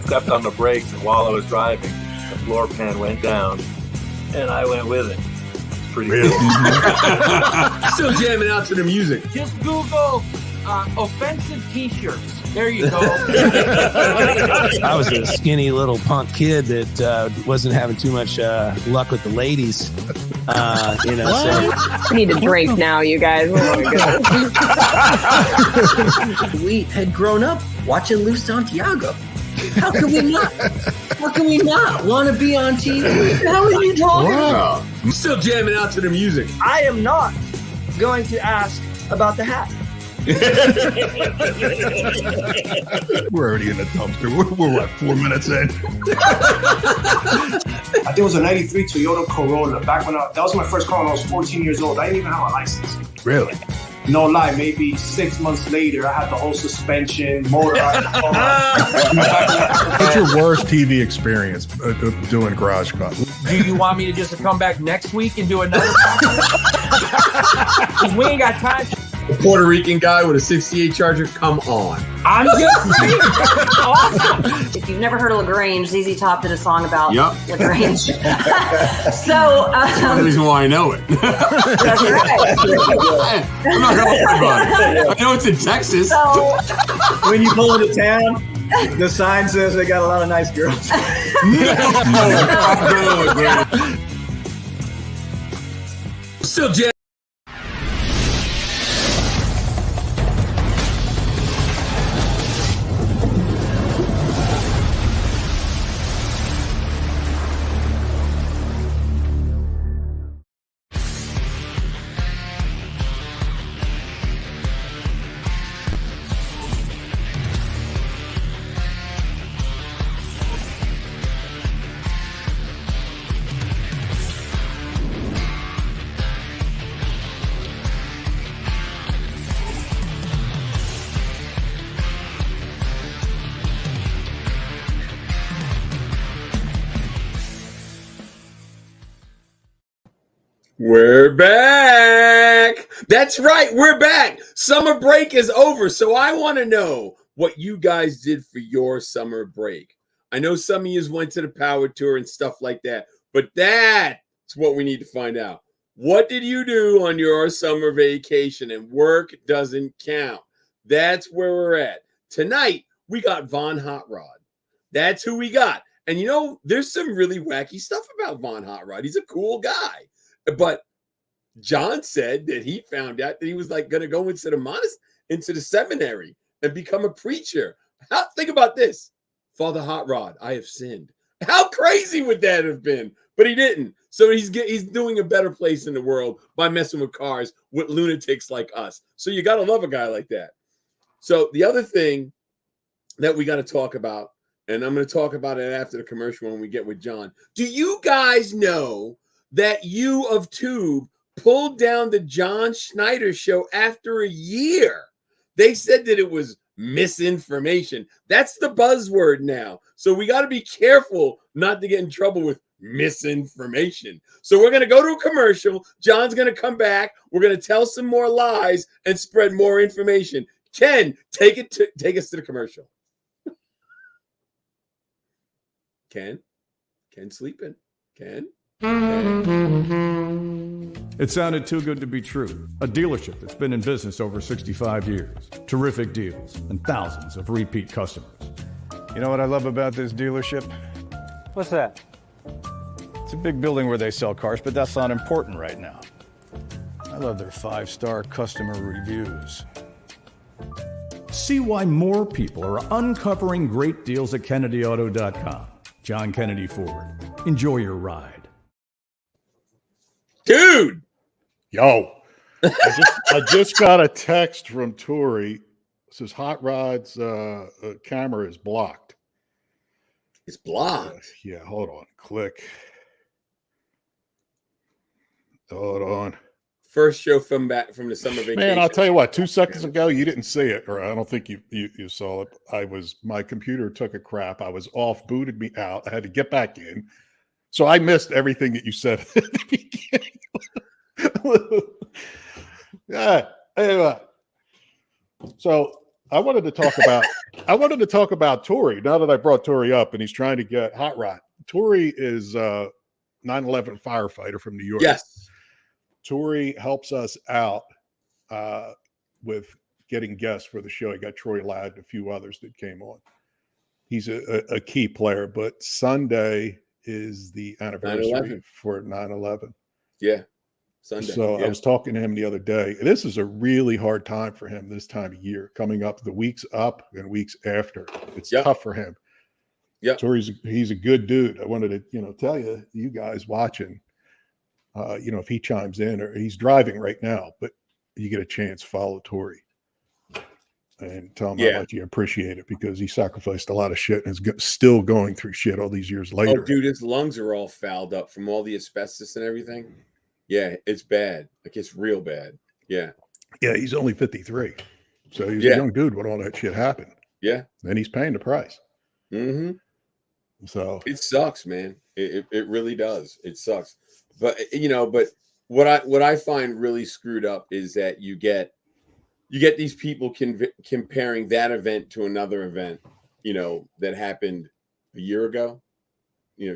stepped on the brakes, and while I was driving, the floor pan went down, and I went with it. It's pretty cool. Still jamming out to the music. Just Google offensive T-shirts. There you go. I was a skinny little punk kid that wasn't having too much luck with the ladies. You know, so. I need to drink now, you guys. We had grown up watching Luis Santiago. How can we not? How can we not want to be on TV? How are you talking about? I'm still jamming out to the music. I am not going to ask about the hat. We're already in the dumpster. We're what, 4 minutes in? I think it was a 93 Toyota Corolla. Back when that was my first car when I was 14 years old. I didn't even have a license. Really? No lie, maybe 6 months later, I had the whole suspension, motor. What's your worst TV experience doing Garage Club? Do you want me to just come back next week and do another podcast? We ain't got time. The Puerto Rican guy with a 68 Charger, come on. I'm just saying. Awesome. If you've never heard of LaGrange, ZZ Top did a song about LaGrange. So That's the reason why I know it. That's right. I'm not going to worry about it. I know it's in Texas. So, when you pull into town, the sign says they got a lot of nice girls. Still jamming. We're back. That's right. We're back. Summer break is over. So I want to know what you guys did for your summer break. I know some of you went to the power tour and stuff like that, but that's what we need to find out. What did you do on your summer vacation? And work doesn't count. That's where we're at. Tonight, we got Vaughn Hot Rod. That's who we got. And you know, there's some really wacky stuff about Vaughn Hot Rod. He's a cool guy. But John said that he found out that he was like going to go into the seminary and become a preacher. Think about this. Father Hot Rod, I have sinned. How crazy would that have been? But he didn't. So he's doing a better place in the world by messing with cars with lunatics like us. So you got to love a guy like that. So the other thing that we got to talk about, and I'm going to talk about it after the commercial when we get with John. Do you guys know that U of Tube pulled down the John Schneider show after a year? They said that it was misinformation. That's the buzzword now. So we got to be careful not to get in trouble with misinformation. So we're going to go to a commercial. John's going to come back. We're going to tell some more lies and spread more information. Ken, take us to the commercial. Ken sleeping. Ken. It sounded too good to be true. A dealership that's been in business over 65 years. Terrific deals and thousands of repeat customers. You know what I love about this dealership? What's that? It's a big building where they sell cars, but that's not important right now. I love their 5-star customer reviews. See why more people are uncovering great deals at KennedyAuto.com. John Kennedy Ford. Enjoy your ride. Dude! Yo, I just got a text from Tori. It says Hot Rod's camera is blocked. It's blocked? Yeah, hold on. Click. Hold on. First show from the summer vacation. Man, I'll tell you what, 2 seconds ago, you didn't see it, or I don't think you saw it. My computer took a crap. I was off, booted me out. I had to get back in. So I missed everything that you said at the beginning. Yeah. Anyway. So I wanted to talk about Tori. Now that I brought Tori up, and he's trying to get Hot Rod. Tori is 9/11 firefighter from New York. Yes. Tori helps us out with getting guests for the show. He got Troy Ladd and a few others that came on. He's a key player, but Sunday is the anniversary 9/11. for 9/11. Yeah. Sunday. So I was talking to him the other day. This is a really hard time for him this time of year, coming up the weeks up and weeks after. It's tough for him. Yeah. So he's a good dude. I wanted to, tell you guys watching, if he chimes in, or he's driving right now, but you get a chance, follow Tori and tell him how much you appreciate it, because he sacrificed a lot of shit and is still going through shit all these years later. Oh, dude, his lungs are all fouled up from all the asbestos and everything. Yeah, it's bad. Like, it's real bad. Yeah. Yeah, he's only 53. So he's a young dude when all that shit happened. Yeah. And he's paying the price. Mm-hmm. So it sucks, man. It really does. It sucks. But but what I find really screwed up is that you get these people comparing that event to another event, that happened a year ago, 2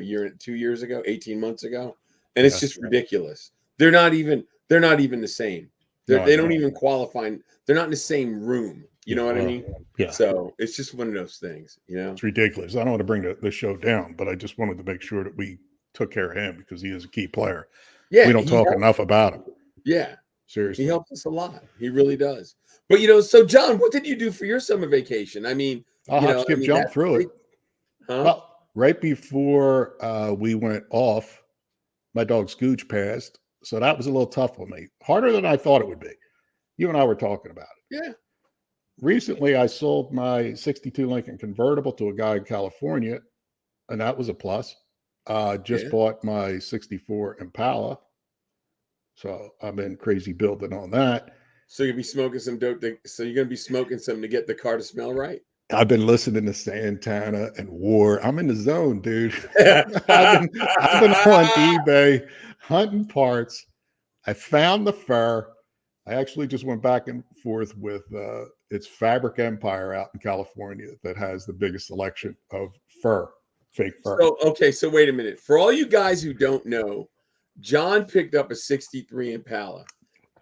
years ago, 18 months ago. And it's just ridiculous. They're not even the same. They don't even qualify. They're not in the same room. You know what I mean? Yeah. So it's just one of those things, It's ridiculous. I don't want to bring the show down, but I just wanted to make sure that we took care of him, because he is a key player. Yeah. We don't talk enough about him. Yeah. Seriously. He helps us a lot. He really does. But, so John, what did you do for your summer vacation? I mean, I'll have to skip jump through it. Huh? Well, right before we went off, my dog Scooch passed. So that was a little tough on me. Harder than I thought it would be. You and I were talking about it. Yeah. Recently, I sold my 62 Lincoln convertible to a guy in California, and that was a plus. Just bought my 64 Impala. So I've been crazy building on that. So you'll be smoking some dope. So you're going to be smoking some to get the car to smell right? I've been listening to Santana and War. I'm in the zone, dude. I've been on eBay hunting parts. I found the fur. I actually just went back and forth with it's Fabric Empire out in California that has the biggest selection of fur, fake fur. So wait a minute. For all you guys who don't know, John picked up a 63 Impala,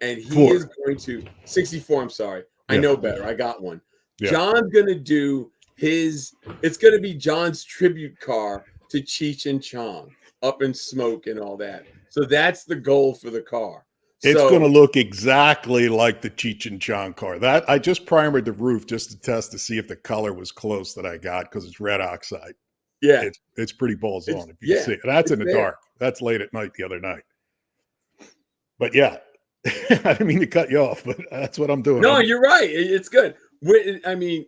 and he is going to 64. I'm sorry. I know better. I got one. Yeah. John's going to do it's going to be John's tribute car to Cheech and Chong, Up in Smoke and all that. So that's the goal for the car. It's going to look exactly like the Cheech and Chong car. That I just primered the roof just to test to see if the color was close that I got, because it's red oxide. Yeah. It's pretty balls on if you can see it. That's in the dark. That's late at night the other night. But yeah, I didn't mean to cut you off, but that's what I'm doing. No, you're right. It's good. I mean,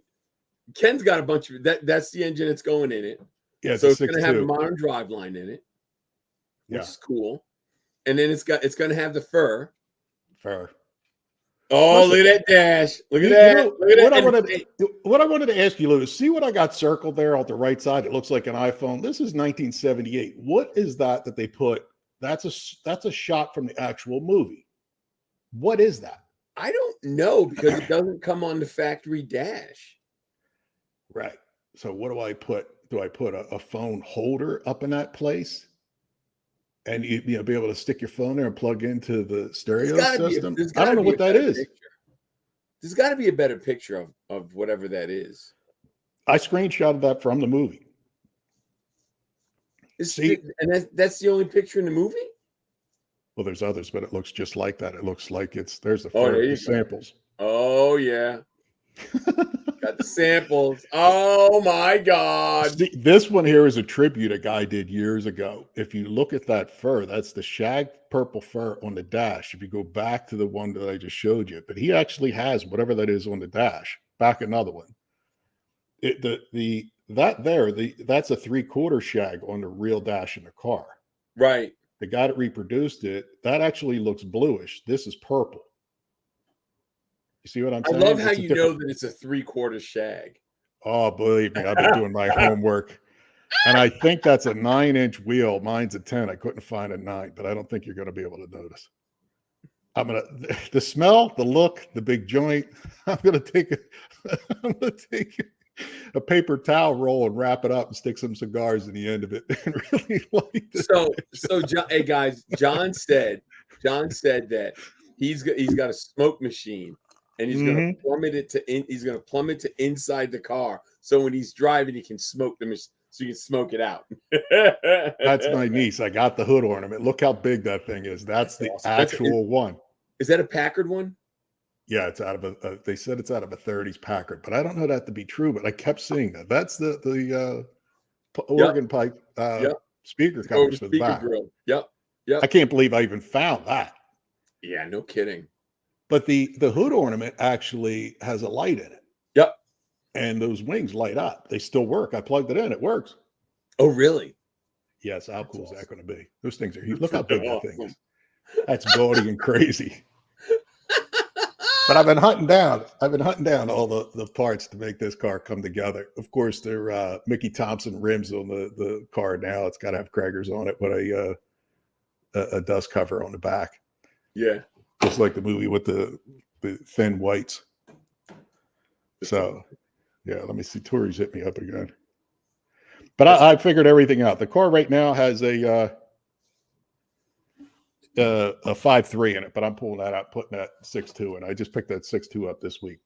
Ken's got a bunch of that's the engine that's going in it. Yeah, so it's going to have a modern driveline in it, which is cool. And then it's going to have the fur. Oh, look at that dash! Look at that! What I wanted to ask you, Lou, see what I got circled there on the right side? It looks like an iPhone. This is 1978. What is that they put? That's a shot from the actual movie. What is that? I don't know, because it doesn't come on the factory dash. Right. So what do I put? Do I put a phone holder up in that place? And you be able to stick your phone there and plug into the stereo system? I don't know what that is. There's got to be a better picture of whatever that is. I screenshotted that from the movie. And that's the only picture in the movie? Well, there's others, but it looks just like that. It looks like there's the samples. Oh, yeah. Got the samples. Oh, my God. This one here is a tribute a guy did years ago. If you look at that fur, that's the shag purple fur on the dash. If you go back to the one that I just showed you, but he actually has whatever that is on the dash. Back another one. That's a 3/4 shag on the real dash in the car. Right. The guy that reproduced it, that actually looks bluish. This is purple. You see what I'm saying? I love how you know that it's a 3/4 shag. Oh, believe me, I've been doing my homework. And I think that's a 9-inch wheel. Mine's a 10. I couldn't find a 9, but I don't think you're going to be able to notice. the smell, the look, the big joint. I'm gonna take a paper towel roll and wrap it up and stick some cigars in the end of it and really light it. So John, hey guys, John said that he's got a smoke machine and he's gonna plummet it to inside the car, so when he's driving he can smoke the machine. So you can smoke it out. That's my niece. I got the hood ornament. Look how big that thing is. That's the actual one. Is that a Packard one? Yeah, it's out of they said it's out of a 30s Packard, but I don't know that to be true, but I kept seeing that. That's the organ pipe speaker covers for the back. Grill. Yep. I can't believe I even found that. Yeah, no kidding. But the hood ornament actually has a light in it. Yep. And those wings light up. They still work. I plugged it in. It works. Oh, really? Yes. How cool is that going to be? Those things are huge. Look how big that thing is. That's gaudy and crazy. But I've been hunting down all the parts to make this car come together. Of course, they're Mickey Thompson rims on the car now. It's got to have Krager's on it, but a dust cover on the back. Yeah. Just like the movie with the thin whites. So, yeah, let me see. Tori's hit me up again. But I figured everything out. The car right now has a 5.3 in it, but I'm pulling that out, putting that 6.2 in. I just picked that 6.2 up this week.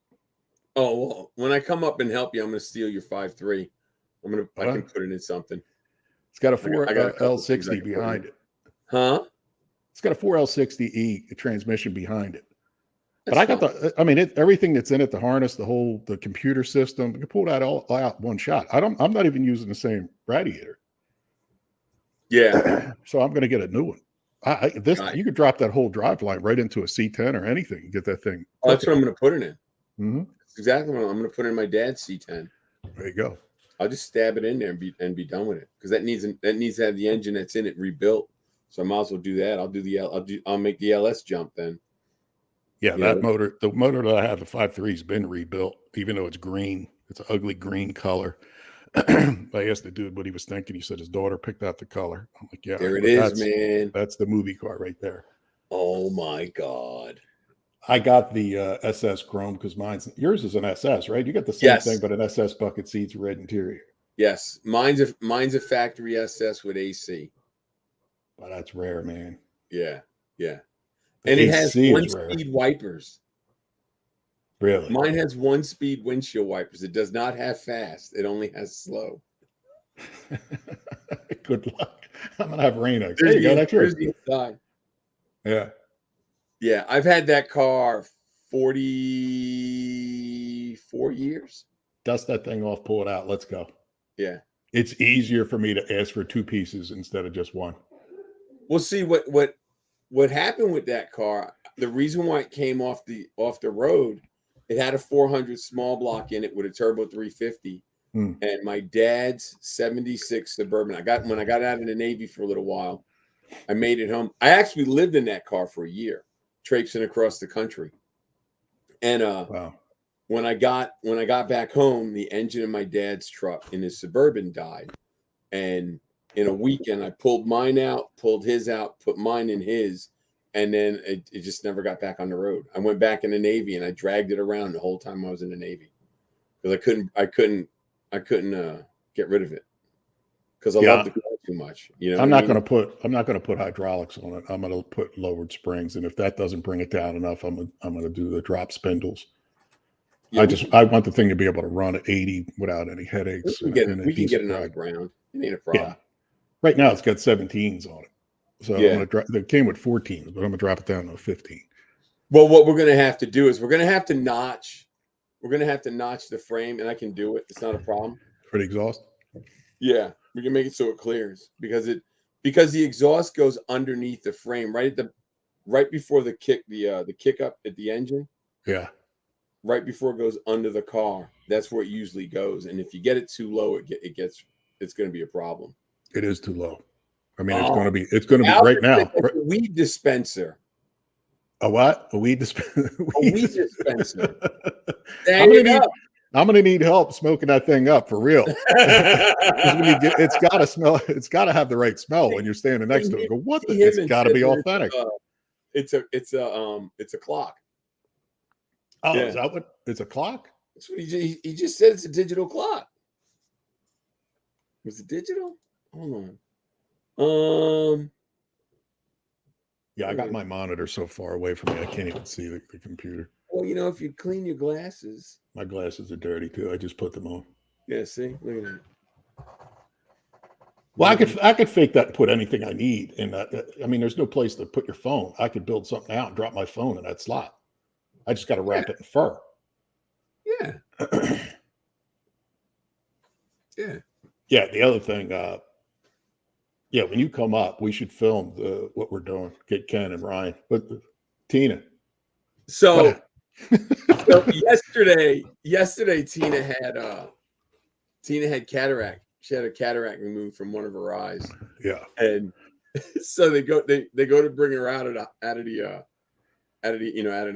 Oh, well, when I come up and help you, I'm going to steal your 5.3. I can put it in something. It's got a 4L60 behind it. Huh? It's got a 4L60E transmission behind it. But I got everything that's in it, the harness, the computer system, you can pull that all out one shot. I'm not even using the same radiator. Yeah. So I'm going to get a new one. You could drop that whole drive line right into a C10 or anything and get that thing. Oh, that's what I'm going to put it in. Mm-hmm. That's exactly what I'm going to put in my dad's C10. There you go. I'll just stab it in there and be done with it, because that needs to have the engine that's in it rebuilt. So I might as well do that. I'll make the LS jump then. Yeah, the motor that I have, the 5.3, has been rebuilt, even though it's green. It's an ugly green color. I asked the dude what he was thinking. He said his daughter picked out the color. I'm like, yeah, there it is, man. That's the movie car right there. Oh my God. I got the SS Chrome because yours is an SS, right? You got the same thing, but an SS bucket seats, red interior. Yes, mine's a factory SS with AC. Well, that's rare, man. Yeah. And it has 1-speed wipers. Really? Mine has 1-speed windshield wipers. It does not have fast. It only has slow. Good luck. I'm going to have Rain-X. There you go. That's yours. Yeah. Yeah. I've had that car 44 years. Dust that thing off, pull it out. Let's go. Yeah. It's easier for me to ask for 2 pieces instead of just one. We'll see what happened with that car. The reason why it came off the road, it had a 400 small block in it with a turbo 350, and my dad's 76 Suburban. When I got out of the Navy for a little while, I made it home. I actually lived in that car for a year, traipsing across the country. And when I got back home, the engine in my dad's truck in his Suburban died, and in a weekend, I pulled mine out, pulled his out, put mine in his, and then it just never got back on the road. I went back in the Navy and I dragged it around the whole time I was in the Navy, because I couldn't get rid of it, because I love the car too much. I'm not going to put hydraulics on it. I'm going to put lowered springs, and if that doesn't bring it down enough, I'm going to do the drop spindles. Yeah, I want the thing to be able to run at 80 without any headaches. We can get it on the ground. It ain't a problem. Yeah. Right now, it's got 17s on it. So it came with 14s, but I'm going to drop it down to a 15. Well, what we're going to have to do is we're going to have to notch the frame, and I can do it. It's not a problem. For the exhaust? Yeah, we can make it so it clears, because the exhaust goes underneath the frame, right before the kick up at the engine. Yeah. Right before it goes under the car. That's where it usually goes. And if you get it too low, it's going to be a problem. It is too low. I mean, it's going to be right now. A weed dispenser. A what? A weed dispenser. A weed dispenser. I'm going to need help smoking that thing up for real. It's got to smell. It's got to have the right smell when you're standing next to it. Go, what? It's got to be authentic. It's a clock. Oh, Yeah. is that what? It's a clock? That's what he just said. It's a digital clock. Was it digital? Hold on. Yeah, I got my monitor so far away from me, I can't even see the computer. Well, you know, if you clean your glasses. My glasses are dirty too. I just put them on. Yeah, see? Look at that. Well, I could fake that and put anything I need in that. I mean, there's no place to put your phone. I could build something out and drop my phone in that slot. I just got to wrap it in fur. Yeah. Yeah. Yeah. The other thing, yeah, when you come up, we should film what we're doing. Get Ken and Ryan, but Tina. So yesterday Tina had cataract. She had a cataract removed from one of her eyes. Yeah. And so they go to bring her out of the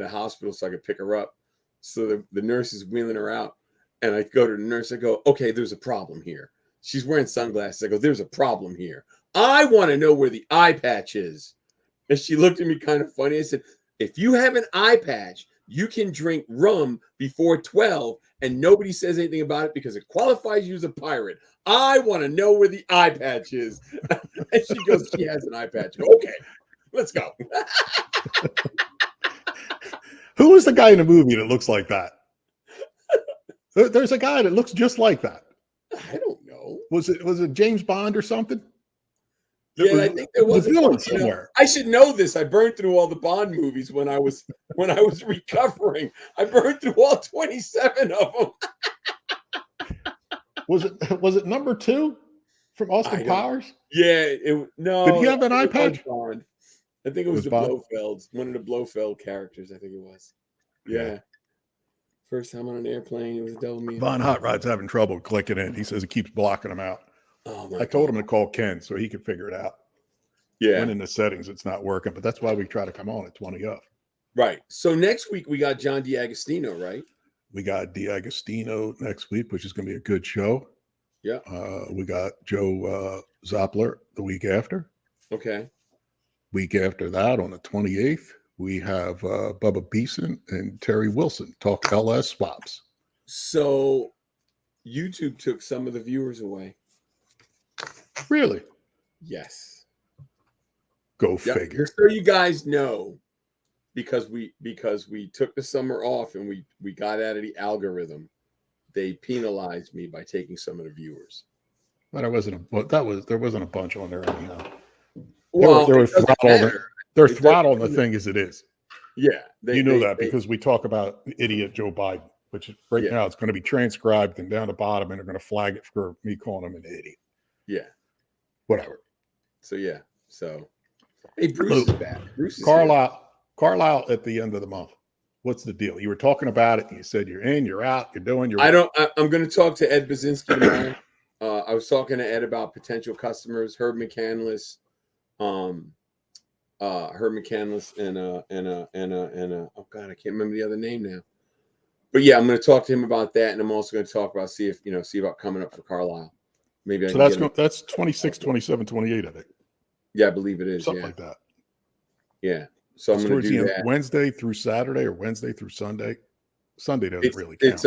hospital so I could pick her up. So the nurse is wheeling her out, and I go to the nurse. I go, okay, there's a problem here. She's wearing sunglasses. I go, there's a problem here. I want to know where the eye patch is. And she looked at me kind of funny. I said, if you have an eye patch, you can drink rum before 12 and nobody says anything about it because it qualifies you as a pirate. I want to know where the eye patch is. And she goes, she has an eye patch. I go, okay, let's go. Who was the guy in the movie that looks like that? There's a guy that looks just like that. I don't know. Was it James Bond or something? Yeah, I think there was a villain somewhere. somewhere. I should know this. I burned through all the Bond movies when I was recovering. I burned through all 27 of them. Was it number 2 from Austin Powers? Yeah, no. Did he have an eye patch? Bond. I think it was the Bond? Blofelds, one of the Blofeld characters. I think it was. Yeah. First time on an airplane, it was a double meeting. Vaughn Hot Rod's having trouble clicking in. He says it keeps blocking him out. Oh my I told him to call Ken so he could figure it out. Yeah. Went in the settings, it's not working, but that's why we try to come on at 20 up. Right. So next week we got John D'Agostino, right? We got D'Agostino next week, which is going to be a good show. Yeah. We got Joe Zoppler the week after. Okay. Week after that, on the 28th, we have Bubba Beeson and Terry Wilson talk LS swaps. So YouTube took some of the viewers away. Really? Yes. Go figure. So you guys know, because we took the summer off and we got out of the algorithm, they penalized me by taking some of the viewers. But there wasn't a bunch on there anyhow. Well, they're throttling the thing as it is. Yeah, because we talk about idiot Joe Biden, which right now it's going to be transcribed and down the bottom, and they're going to flag it for me calling him an idiot. Yeah. Whatever. So yeah. So hey, Bruce is back. Bruce is Carlisle at the end of the month. What's the deal? You were talking about it. And you said you're in, you're out, you're doing. I'm going to talk to Ed Basinski tomorrow. I was talking to Ed about potential customers, Herb McCandless, and oh God, I can't remember the other name now. But yeah, I'm going to talk to him about that, and I'm also going to talk about see about coming up for Carlisle. Maybe that's 26, 27, 28, I think. Yeah, I believe it is. Something like that. Yeah. So I'm going to do that Wednesday through Saturday or Wednesday through Sunday. Sunday doesn't really count.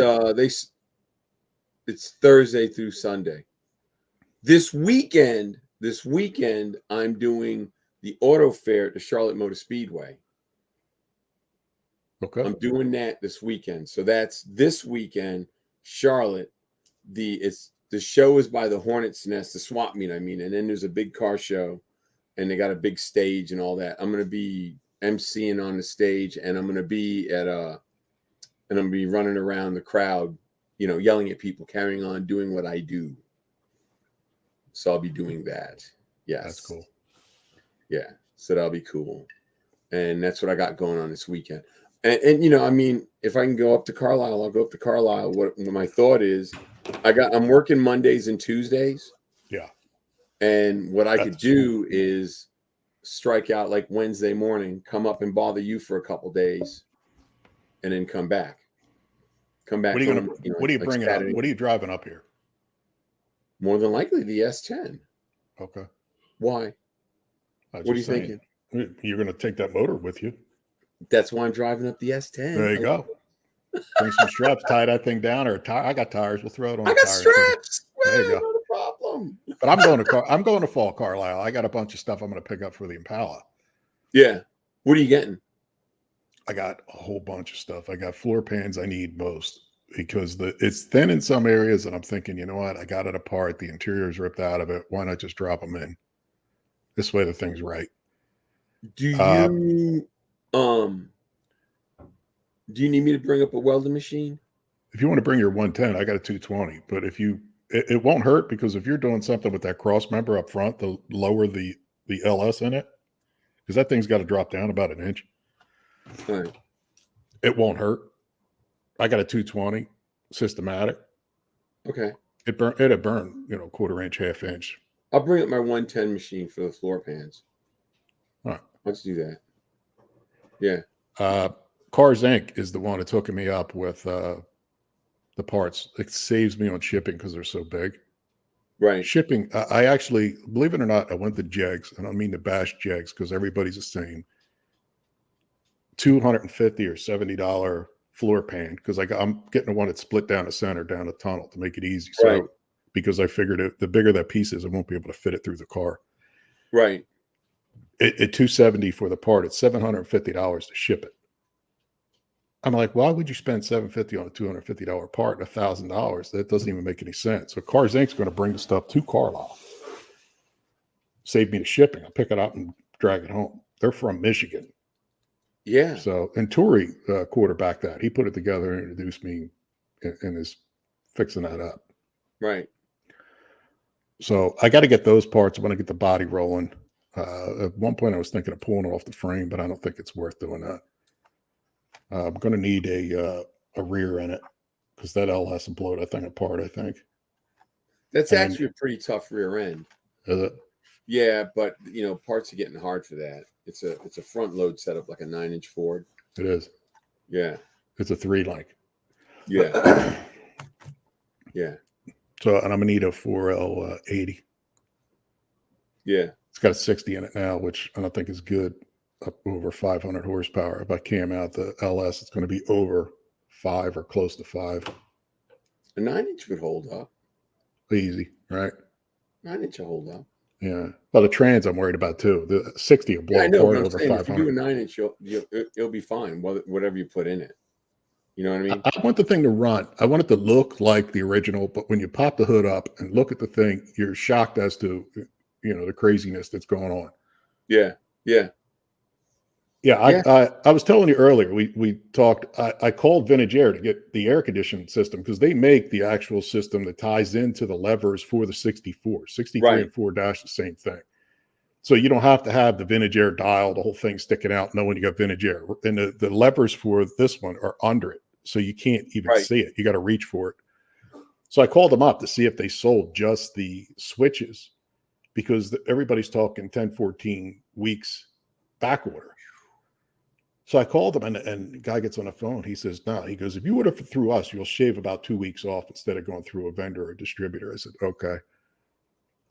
It's Thursday through Sunday. This weekend, I'm doing the auto fair at the Charlotte Motor Speedway. Okay. I'm doing that this weekend. So that's this weekend, Charlotte. The show is by the Hornet's Nest, the swap meet, and then there's a big car show, and they got a big stage and all that. I'm going to be emceeing on the stage, and I'm going to be running around the crowd, yelling at people, carrying on, doing what I do. So I'll be doing that. Yes. That's cool. Yeah. So that'll be cool. And that's what I got going on this weekend. And if I can go up to Carlisle, I'll go up to Carlisle. What my thought is, I'm working Mondays and Tuesdays. Yeah. And what I could do is strike out like Wednesday morning, come up and bother you for a couple days, and then come back. What are you bringing up? What are you driving up here? More than likely the S10. Okay. Why? What are you thinking? You're going to take that motor with you. That's why I'm driving up the S10. There you go. Bring some straps, tie that thing down, or I got tires. We'll throw it on. I the got tires. straps. There you Well, go. not a problem. But I'm going to Fall Carlisle. I got a bunch of stuff I'm going to pick up for the Impala. Yeah. What are you getting? I got a whole bunch of stuff. I got floor pans I need most because it's thin in some areas, and I'm thinking, you know what? I got it apart. The interior's ripped out of it. Why not just drop them in? This way the thing's right. Do you need me to bring up a welding machine? If you want to bring your 110, I got a 220. But if it won't hurt, because if you're doing something with that cross member up front to lower the LS in it, because that thing's got to drop down about an inch. Right. It won't hurt. I got a 220 systematic. Okay. It'd burn, quarter inch, half inch. I'll bring up my 110 machine for the floor pans. All right. Let's do that. Yeah. Cars Inc. is the one that's hooking me up with the parts. It saves me on shipping because they're so big. Right. Shipping, I actually, believe it or not, I went to Jegs. I don't mean to bash Jegs because everybody's the same. $250 or $70 floor pan because I'm getting the one that's split down the center, down the tunnel to make it easy. So, right. Because I figured the bigger that piece is, I won't be able to fit it through the car. Right. At $270 for the part, it's $750 to ship it. I'm like, why would you spend $750 on a $250 part and $1,000? That doesn't even make any sense. So Cars Inc. is going to bring the stuff to Carlisle. Save me the shipping. I'll pick it up and drag it home. They're from Michigan. Yeah. So, and Tori quarterbacked that. He put it together and introduced me and is fixing that up. Right. So I got to get those parts. I want to get the body rolling. At one point I was thinking of pulling it off the frame, but I don't think it's worth doing that. I'm going to need a rear in it because that L has to blow that thing apart, I think. That's actually a pretty tough rear end. Is it? Yeah, but parts are getting hard for that. It's a front load setup, like a 9-inch Ford. It is. Yeah. It's a 3-link. Yeah. Yeah. So, and I'm gonna need a 4L 80. Yeah. It's got a 60 in it now, which I don't think is good. Up over 500 horsepower. If I cam out the LS, it's going to be over 5 or close to 5. A 9-inch would hold up. Easy, right? 9-inch will hold up. Yeah. Well, the trans I'm worried about too. The 60 will blow apart over 500. If you do a 9-inch, it'll be fine. Whatever you put in it. You know what I mean? I want the thing to run. I want it to look like the original, but when you pop the hood up and look at the thing, you're shocked as to the craziness that's going on. Yeah. Yeah. Yeah, I was telling you earlier, we talked, I called Vintage Air to get the air conditioning system because they make the actual system that ties into the levers for the 64. 63 right. and 4 dash, the same thing. So you don't have to have the Vintage Air dial, the whole thing sticking out, knowing you got Vintage Air. And the levers for this one are under it. So you can't even right. see it. You got to reach for it. So I called them up to see if they sold just the switches because everybody's talking 10, 14 weeks back order. So I called him and the guy gets on the phone. He says, no, he goes, if you order through us, you'll shave about 2 weeks off instead of going through a vendor or a distributor. I said, okay.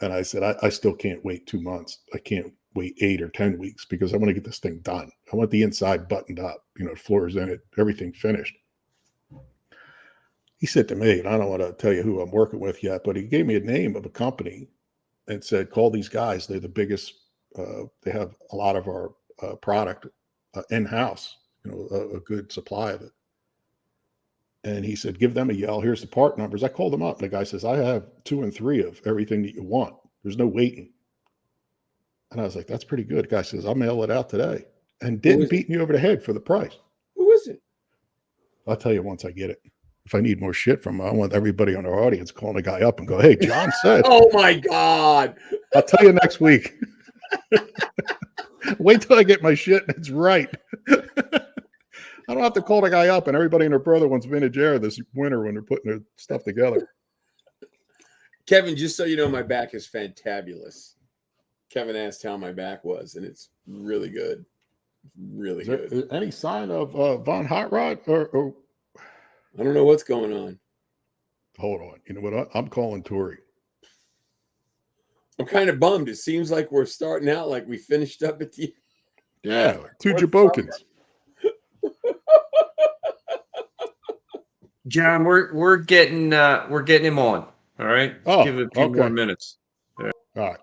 And I said, I still can't wait 2 months. I can't wait 8 or 10 weeks because I want to get this thing done. I want the inside buttoned up, floors in it, everything finished. He said to me, and I don't want to tell you who I'm working with yet, but he gave me a name of a company and said, call these guys. They're the biggest. They have a lot of our product in-house, a good supply of it. And he said, give them a yell. Here's the part numbers. I called them up. The guy says, I have 2 and 3 of everything that you want. There's no waiting. And I was like, that's pretty good. The guy says, I'll mail it out today. And didn't beat me over the head for the price. Who is it? I'll tell you once I get it. If I need more shit from him, I want everybody on our audience calling the guy up and go, hey, John said. Oh, my God. I'll tell you next week. Wait till I get my shit and it's right. I don't have to call the guy up and everybody and their brother wants Vintage Air this winter when they're putting their stuff together. Kevin, just so you know, my back is fantabulous. Kevin asked how my back was, and it's really good. Really good. Is there any sign of Vaughn Hot Rod? Or I don't know what's going on. Hold on. You know what? I'm calling Tori. I'm kind of bummed. It seems like we're starting out like we finished up at the Yeah, two Jabokins. John, we're getting him on. All right. Oh, Give it a few more minutes. All right.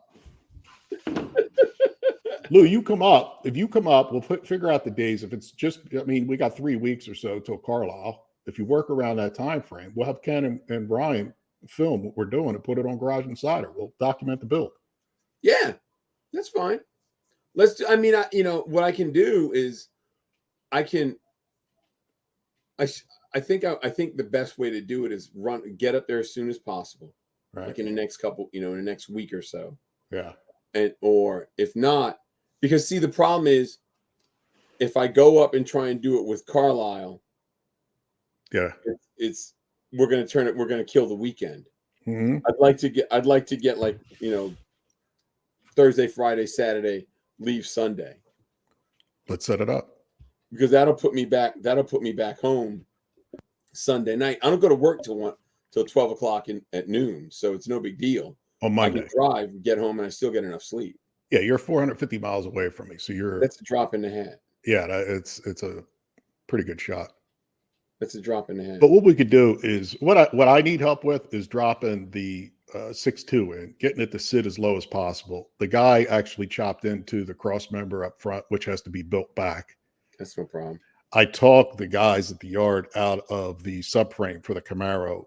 Lou, you come up. If you come up, we'll figure out the days. If it's just, I mean, we got 3 weeks or so till Carlisle. If you work around that time frame, we'll have Ken and Brian film what we're doing and put it on Garage Insider. We'll document the build. Yeah, that's fine. I mean, what I can do is I think the best way to do it is get up there as soon as possible. Right. Like in the next couple, in the next week or so. Yeah. Or if not, because see, the problem is if I go up and try and do it with Carlisle, yeah, we're going to kill the weekend. Mm-hmm. I'd like to get like, Thursday, Friday, Saturday, leave Sunday. Let's set it up. Because that'll put me back home Sunday night. I don't go to work till 12 o'clock at noon, so it's no big deal. On Monday. I can drive, get home, and I still get enough sleep. Yeah, you're 450 miles away from me, so that's a drop in the hat. Yeah, it's a pretty good shot. That's a drop in the hat. But what we could do is what I need help with is dropping the 6.2 in, getting it to sit as low as possible. The guy actually chopped into the cross member up front, which has to be built back. That's no problem. I talked the guys at the yard out of the subframe for the Camaro,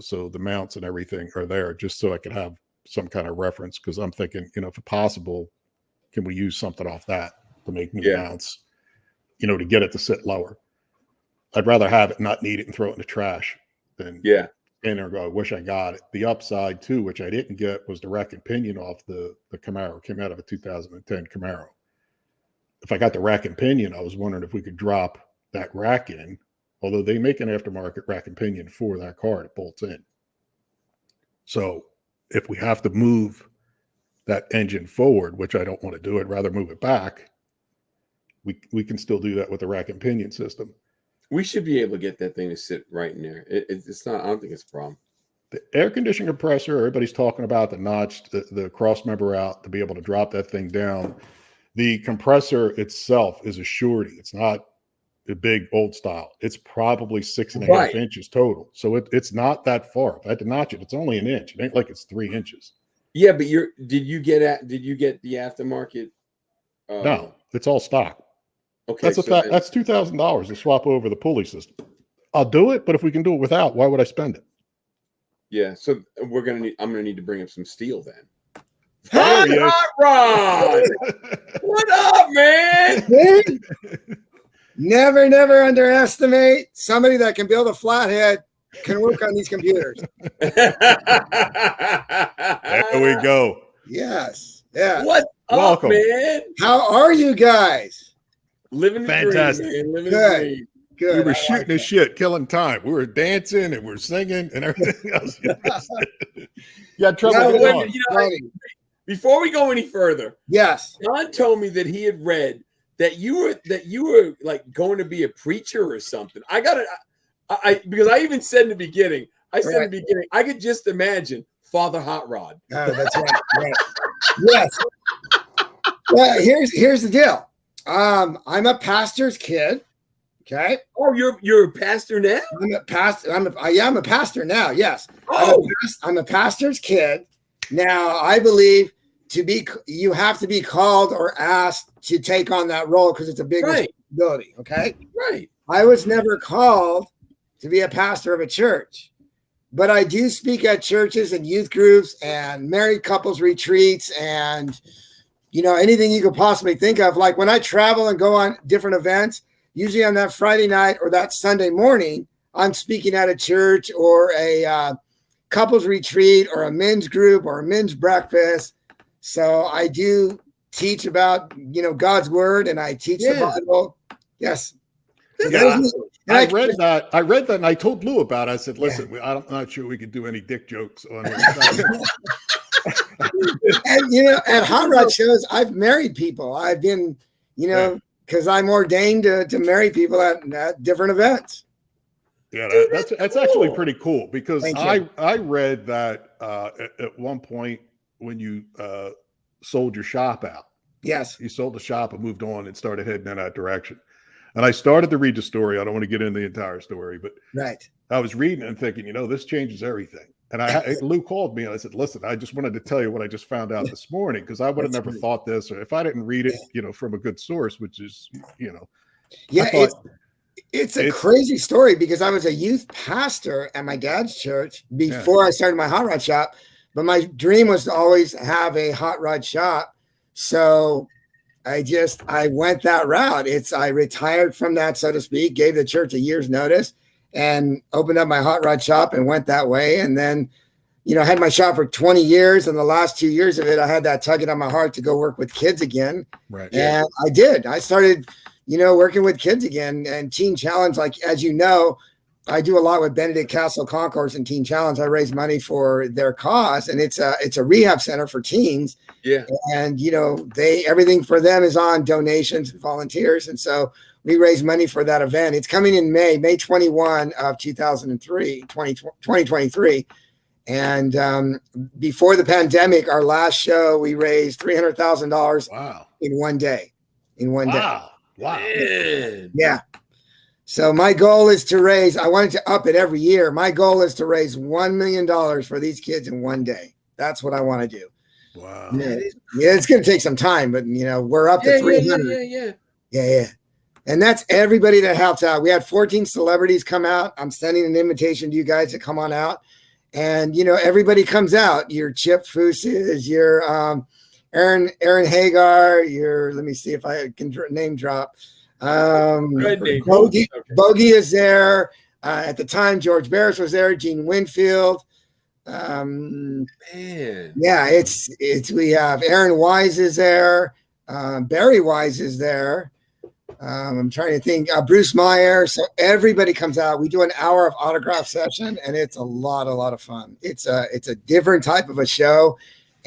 so the mounts and everything are there, just so I could have some kind of reference. Because I'm thinking, if possible, can we use something off that to make new mounts, to get it to sit lower? I'd rather have it, not need it, and throw it in the trash than stand there and go, I wish I got it. The upside too, which I didn't get, was the rack and pinion off the Camaro. It came out of a 2010 Camaro. If I got the rack and pinion, I was wondering if we could drop that rack in, although they make an aftermarket rack and pinion for that car. It bolts in. So if we have to move that engine forward, which I don't want to do, I'd rather move it back. We can still do that with the rack and pinion system. We should be able to get that thing to sit right in there. It's not. I don't think it's a problem. The air conditioning compressor, everybody's talking about the notch, the cross member out to be able to drop that thing down. The compressor itself is a surety. It's not a big old style. It's probably 6.5 inches total. So it's not that far. If I had to notch it, it's only an inch. It ain't like it's 3 inches. Yeah, but did you get the aftermarket? No, it's all stock. Okay, that's $2,000 to swap over the pulley system. I'll do it, but if we can do it without, why would I spend it? Yeah, so I'm gonna need to bring up some steel then. Hot Rod! What up, man? Never underestimate somebody that can build a flathead, can work on these computers. There we go. Yes. Yeah. What Welcome. up, man? How are you guys? Living the Fantastic. dream, man. Living Good. the dream. Good. We were shooting the shit, killing time. We were dancing and we're singing and everything else. You had trouble getting on. Before we go any further, yes, John told me that he had read that you were like going to be a preacher or something. Because I even said in the beginning, I could just imagine Father Hot Rod. Oh, that's right. Right. Yes. Well, here's the deal. I'm a pastor's kid. Okay. Oh, you're a pastor now? I'm a pastor. I'm a pastor now. Yes. Oh. I'm a pastor's kid. Now, I believe you have to be called or asked to take on that role because it's a big responsibility. Okay. Right. I was never called to be a pastor of a church, but I do speak at churches and youth groups and married couples retreats and, anything you could possibly think of. Like when I travel and go on different events, usually on that Friday night or that Sunday morning, I'm speaking at a church or a couples retreat or a men's group or a men's breakfast. So I do teach about, God's word and I teach the Bible. Yes. Yeah. I read that and I told Lou about it. I said, listen, I'm not sure we could do any dick jokes on it. And, at Hot Rod shows, I've married people. I've been, because I'm ordained to marry people at different events. Yeah, that's actually pretty cool because I read that at one point when you sold your shop out, Yes. He sold the shop and moved on and started heading in that direction. And I started to read the story. I don't want to get into the entire story, but right. I was reading and thinking, this changes everything. And Lou called me and I said, listen, I just wanted to tell you what I just found out this morning, because I would have never thought this, or if I didn't read it, from a good source, which is, Yeah, it's a crazy story, because I was a youth pastor at my dad's church before I started my hot rod shop. But my dream was to always have a hot rod shop. So I went that route. I retired from that, so to speak, gave the church a year's notice and opened up my hot rod shop and went that way. And then, had my shop for 20 years. And the last 2 years of it, I had that tugging on my heart to go work with kids again. Right. And I did. I started, working with kids again, and Teen Challenge. Like, as you know, I do a lot with Benedict Castle Concourse and Teen Challenge. I raise money for their cause, and it's a rehab center for teens. Yeah. And, everything for them is on donations and volunteers. And so we raise money for that event. It's coming in May 21 of 2023. And before the pandemic, our last show, we raised $300,000 in one day. Wow. Yeah. So my goal is to raise, I wanted to up it every year. My goal is to raise $1 million for these kids in one day. That's what I want to do. Wow. Yeah, it's going to take some time, but we're up to 300. Yeah. And that's everybody that helps out. We had 14 celebrities come out. I'm sending an invitation to you guys to come on out. And, everybody comes out. Your Chip Fooses, your Aaron Hagar, let me see if I can name drop. Bogey is there. At the time, George Barris was there. Gene Winfield. Man. Yeah, we have Aaron Wise is there. Barry Wise is there. I'm trying to think. Bruce Meyer. So everybody comes out. We do an hour of autograph session, and it's a lot of fun. It's a different type of a show.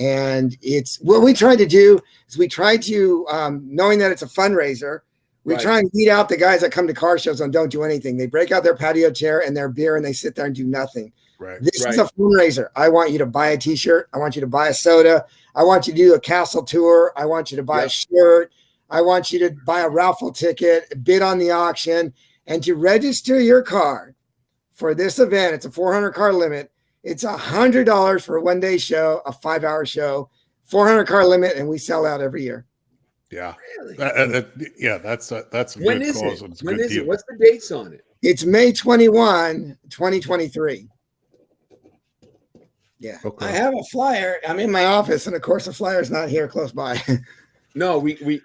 And it's what we try to do is knowing that it's a fundraiser, we try and weed out the guys that come to car shows and don't do anything. They break out their patio chair and their beer and they sit there and do nothing. Right. This is a fundraiser. I want you to buy a t-shirt. I want you to buy a soda. I want you to do a castle tour. I want you to buy a shirt. I want you to buy a raffle ticket, bid on the auction, and to register your car for this event. It's a 400 car limit. It's $100 for a one-day show, a 5-hour show, 400 car limit, and we sell out every year. Yeah. Really? That's a when good is cause. it? It's a When good is deal. it? What's the dates on it? It's May 21, 2023. Yeah. Okay. I have a flyer. I'm in my office, and of course the flyer's not here close by. No, we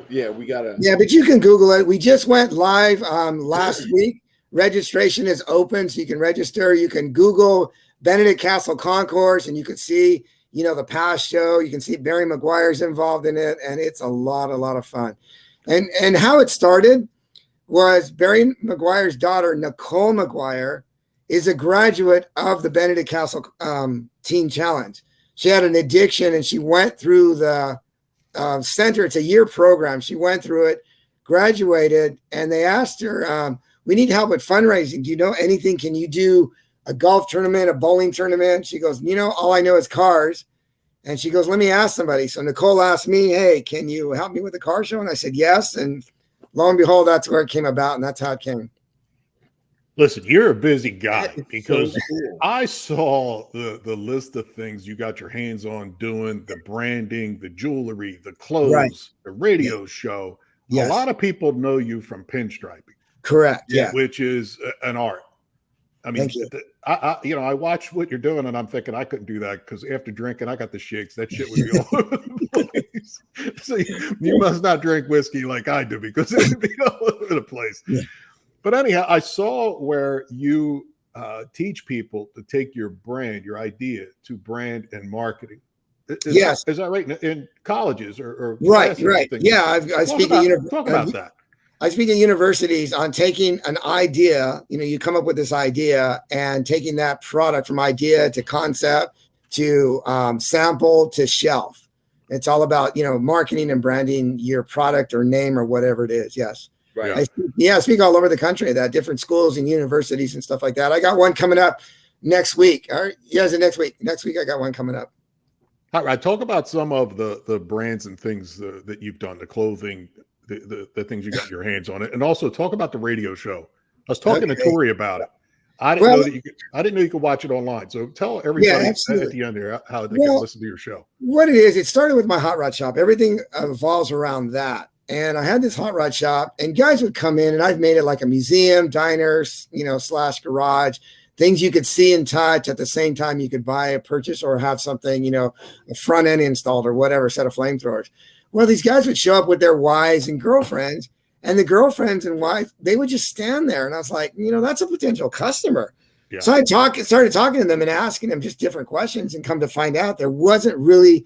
gotta. Yeah, but you can Google it. We just went live last week. Registration is open, so you can register. You can Google Benedict Castle Concourse, and you can see, the past show. You can see Barry McGuire's involved in it, and it's a lot of fun. And how it started was Barry McGuire's daughter, Nicole McGuire, is a graduate of the Benedict Castle Teen Challenge. She had an addiction, and she went through the center. It's a year program. She went through it, graduated, and they asked her, we need help with fundraising. Do you know anything? Can you do a golf tournament, a bowling tournament? She goes, all I know is cars. And she goes, let me ask somebody. So Nicole asked me, hey, can you help me with the car show? And I said, yes. And lo and behold, that's where it came about. And that's how it came. Listen, you're a busy guy, because so cool. I saw the list of things you got your hands on doing, the branding, the jewelry, the clothes, the radio show. Yes. A lot of people know you from pinstriping. Correct. Yeah. Which is an art. I mean, I watch what you're doing, and I'm thinking I couldn't do that, because after drinking, I got the shakes. That shit would be all over the place. So you must not drink whiskey like I do, because it would be all over the place. Yeah. But anyhow, I saw where you teach people to take your brand, your idea, to brand and marketing. Is that right? In colleges or right. Yeah, I speak at talk about that. I speak at universities on taking an idea. You come up with this idea and taking that product from idea to concept to sample to shelf. It's all about marketing and branding your product or name or whatever it is. Yes. Right. I speak all over the country, that different schools and universities and stuff like that. I got one coming up next week. Next week I got one coming up. All right, talk about some of the brands and things that you've done, the clothing, the things you got your hands on it, and also talk about the radio show. I was talking to Tori about it. I didn't know that I didn't know you could watch it online. So tell everybody at the end there how they can listen to your show. What it is, it started with my hot rod shop. Everything evolves around that. And I had this hot rod shop, and guys would come in, and I've made it like a museum, diner, / garage, things you could see and touch at the same time you could buy a purchase or have something, a front end installed or whatever, set of flamethrowers. Well, these guys would show up with their wives and girlfriends, and the girlfriends and wives, they would just stand there. And I was like, that's a potential customer. Yeah. So I started talking to them and asking them just different questions, and come to find out there wasn't really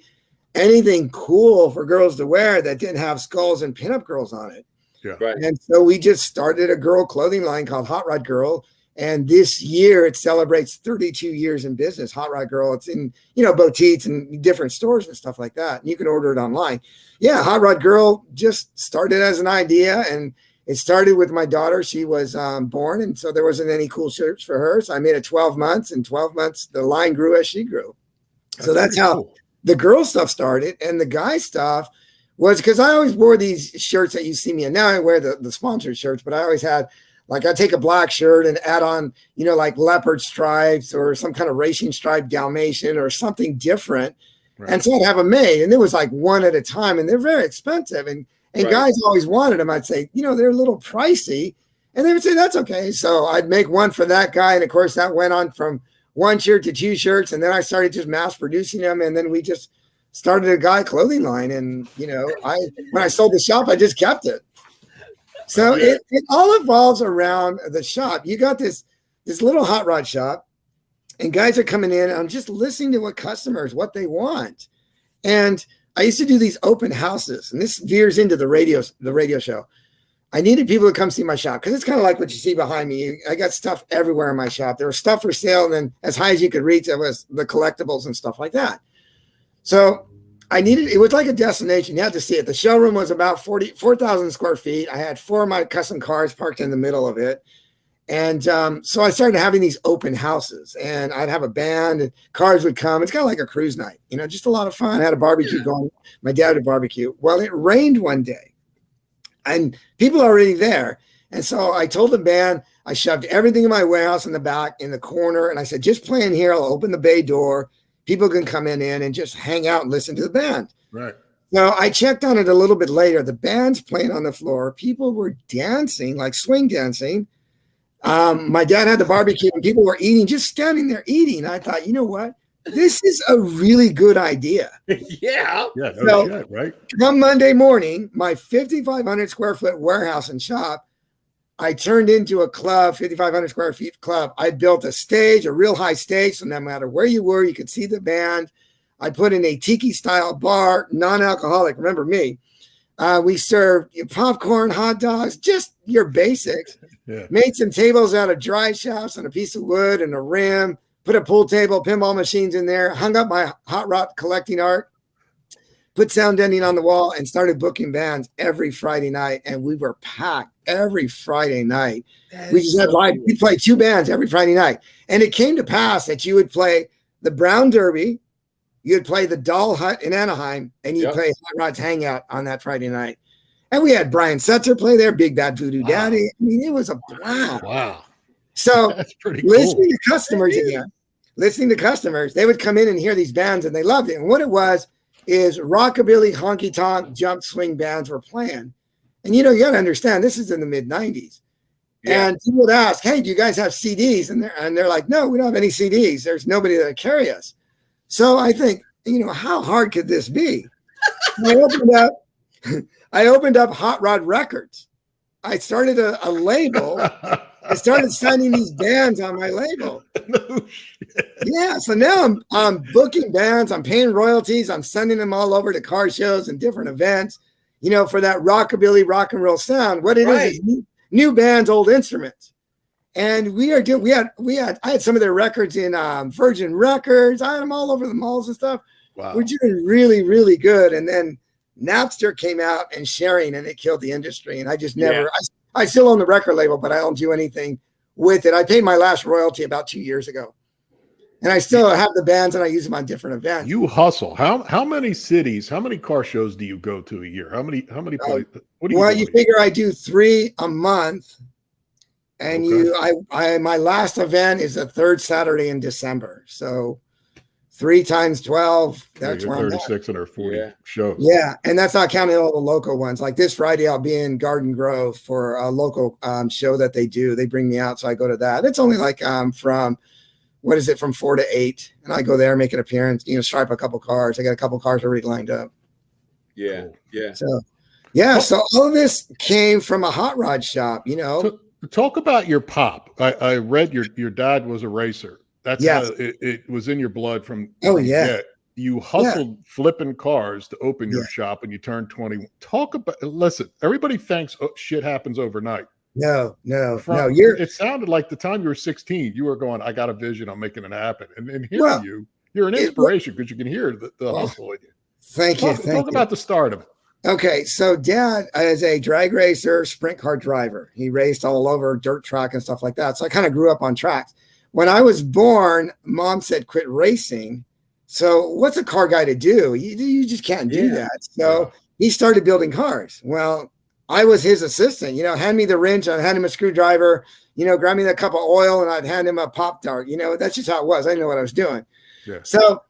anything cool for girls to wear that didn't have skulls and pinup girls on it. Yeah. Right. And so we just started a girl clothing line called Hot Rod Girl. And this year it celebrates 32 years in business. Hot Rod Girl. It's in, boutiques and different stores and stuff like that. And you can order it online. Yeah. Hot Rod Girl just started as an idea, and it started with my daughter. She was born, and so there wasn't any cool shirts for her. So I made it 12 months, and 12 months, the line grew as she grew. So that's how the girl stuff started. And the guy stuff was because I always wore these shirts that you see me in. Now I wear the sponsored shirts, but I always had, like, I take a black shirt and add on, like leopard stripes or some kind of racing stripe Dalmatian or something different. Right. And so I'd have them made, and it was like one at a time, and they're very expensive. And guys always wanted them. I'd say, they're a little pricey, and they would say, that's okay. So I'd make one for that guy. And of course that went on from one shirt to two shirts. And then I started just mass producing them. And then we just started a guy clothing line. And, when I sold the shop, I just kept it. So it all evolves around the shop. You got this little hot rod shop, and guys are coming in, and I'm just listening to what they want. And I used to do these open houses, and this veers into the radio show. I needed people to come see my shop because it's kind of like what you see behind me. I got stuff everywhere in my shop. There was stuff for sale, and then as high as you could reach, it was the collectibles and stuff like that. So it was like a destination. You had to see it. The showroom was about 4,000 square feet. I had 4 of my custom cars parked in the middle of it. And so I started having these open houses, and I'd have a band, and cars would come. It's kind of like a cruise night, just a lot of fun. I had a barbecue going. My dad would barbecue. Well, it rained one day, and people are already there. And so I told the band, I shoved everything in my warehouse in the back, in the corner. And I said, just play in here. I'll open the bay door. People can come in and just hang out and listen to the band. Right. So I checked on it a little bit later. The band's playing on the floor. People were dancing, like swing dancing. My dad had the barbecue, and people were eating, just standing there eating. I thought, you know what? This is a really good idea. Yeah. Yeah. So, shit, right. Come Monday morning, my 5,500 square foot warehouse and shop, I turned into a club, 5,500 square feet club. I built a stage, a real high stage, so no matter where you were, you could see the band. I put in a tiki-style bar, non-alcoholic. Remember me. We served popcorn, hot dogs, just your basics. Yeah. Made some tables out of dry shafts and a piece of wood and a rim. Put a pool table, pinball machines in there. Hung up my hot rod collecting art. Put sound ending on the wall, and started booking bands every Friday night. And we were packed every Friday night. We just had live. We'd play 2 bands every Friday night. And it came to pass that you would play the Brown Derby, you'd play the Doll Hut in Anaheim, and you'd play Hot Rod's Hangout on that Friday night. And we had Brian Setzer play there, Big Bad Voodoo Daddy. I mean, it was a blast. Wow. So That's pretty listening to customers again, they would come in and hear these bands, and they loved it. And what it was is rockabilly, honky tonk, jump swing bands were playing. And, you got to understand, this is in the mid 90s. Yeah. And people would ask, hey, do you guys have CDs? And they're like, no, we don't have any CDs. There's nobody that carry us. So I think, how hard could this be? I opened up Hot Rod Records. I started a label. I started signing these bands on my label. No shit. Yeah, so now I'm booking bands. I'm paying royalties. I'm sending them all over to car shows and different events, for that rockabilly rock and roll sound. What it is new bands, old instruments. And I had some of their records in Virgin Records. I had them all over the malls and stuff. Wow. We're doing really, really good. And then Napster came out and sharing, and it killed the industry. And I just never, I still own the record label, but I don't do anything with it. I paid my last royalty about 2 years ago. And I still have the bands and I use them on different events. You hustle. How many cities, how many car shows do you go to a year? How many places? What do you you figure I do 3 a month. And my last event is the 3rd Saturday in December. So 3 times 12, that's where 36 or 40 shows. Yeah, and that's not counting all the local ones. Like this Friday, I'll be in Garden Grove for a local show that they do. They bring me out, so I go to that. It's only like from 4 to 8, and I go there, make an appearance, stripe a couple cars. I got a couple cars already lined up. Yeah, yeah. So all of this came from a hot rod shop, Talk about your pop. I read your dad was a racer. That's how it was in your blood from. You hustled flipping cars to open your shop when you turned 21. Listen, everybody thinks shit happens overnight. No. It sounded like the time you were 16, you were going, I got a vision, I'm making it happen. And hearing you're an inspiration because you can hear the hustle in you. Thank you. Talk about the start of it. Okay, so Dad is a drag racer, sprint car driver. He raced all over dirt track and stuff like that. So I kind of grew up on tracks. When I was born, Mom said, quit racing. So what's a car guy to do? You just can't do that. So he started building cars. Well, I was his assistant, hand me the wrench, I'd hand him a screwdriver, grab me a cup of oil, and I'd hand him a Pop-Tart. That's just how it was. I didn't know what I was doing. Yeah. So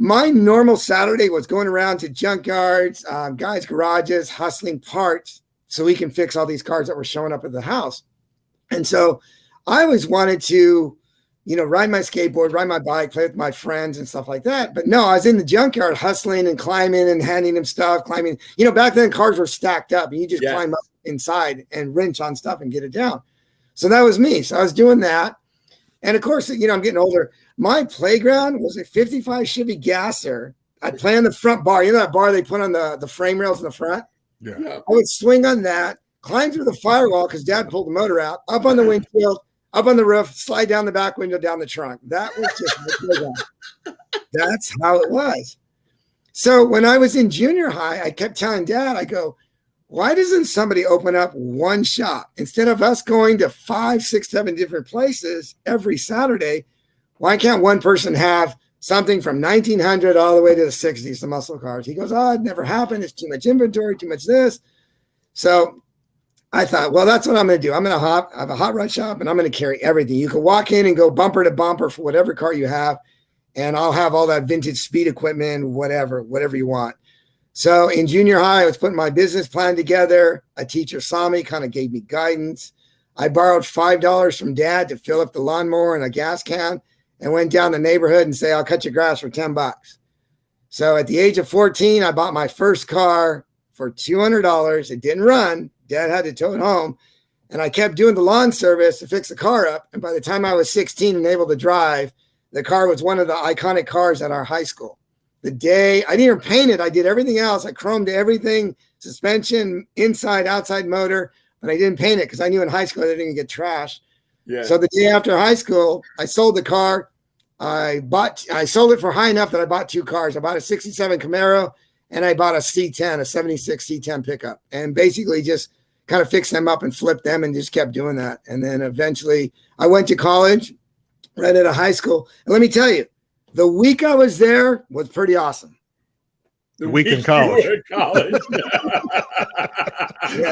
my normal Saturday was going around to junkyards, guys' garages, hustling parts so we can fix all these cars that were showing up at the house. And so I always wanted to, ride my skateboard, ride my bike, play with my friends and stuff like that. But no, I was in the junkyard hustling and climbing and handing them stuff, climbing. Back then cars were stacked up and you just climb up inside and wrench on stuff and get it down. So that was me. So I was doing that. And of course, I'm getting older. My playground was a 55 Chevy Gasser. I'd play on the front bar. That bar they put on the frame rails in the front? Yeah. I would swing on that, climb through the firewall because Dad pulled the motor out, up on the windshield, up on the roof, slide down the back window, down the trunk. That was just my playground. That's how it was. So when I was in junior high, I kept telling Dad, I go, why doesn't somebody open up one shop? Instead of us going to 5, 6, 7 different places every Saturday, why can't one person have something from 1900 all the way to the 60s, the muscle cars? He goes, it never happened. It's too much inventory, too much this. So I thought, well, that's what I'm going to do. I'm going to have a hot rod shop and I'm going to carry everything. You can walk in and go bumper to bumper for whatever car you have. And I'll have all that vintage speed equipment, whatever you want. So in junior high, I was putting my business plan together. A teacher saw me, kind of gave me guidance. I borrowed $5 from Dad to fill up the lawnmower and a gas can and went down the neighborhood and say, I'll cut your grass for $10. So at the age of 14, I bought my first car for $200. It didn't run. Dad had to tow it home. And I kept doing the lawn service to fix the car up. And by the time I was 16 and able to drive, the car was one of the iconic cars at our high school. The day I didn't even paint it, I did everything else. I chromed everything, suspension, inside, outside motor, but I didn't paint it because I knew in high school I didn't get trashed. Yeah. So the day after high school, I sold the car. I sold it for high enough that I bought 2 cars. I bought a 67 Camaro and I bought a C10, a 76 C10 pickup, and basically just kind of fixed them up and flipped them and just kept doing that. And then eventually I went to college right out of high school. And let me tell you, the week I was there was pretty awesome. The week in college.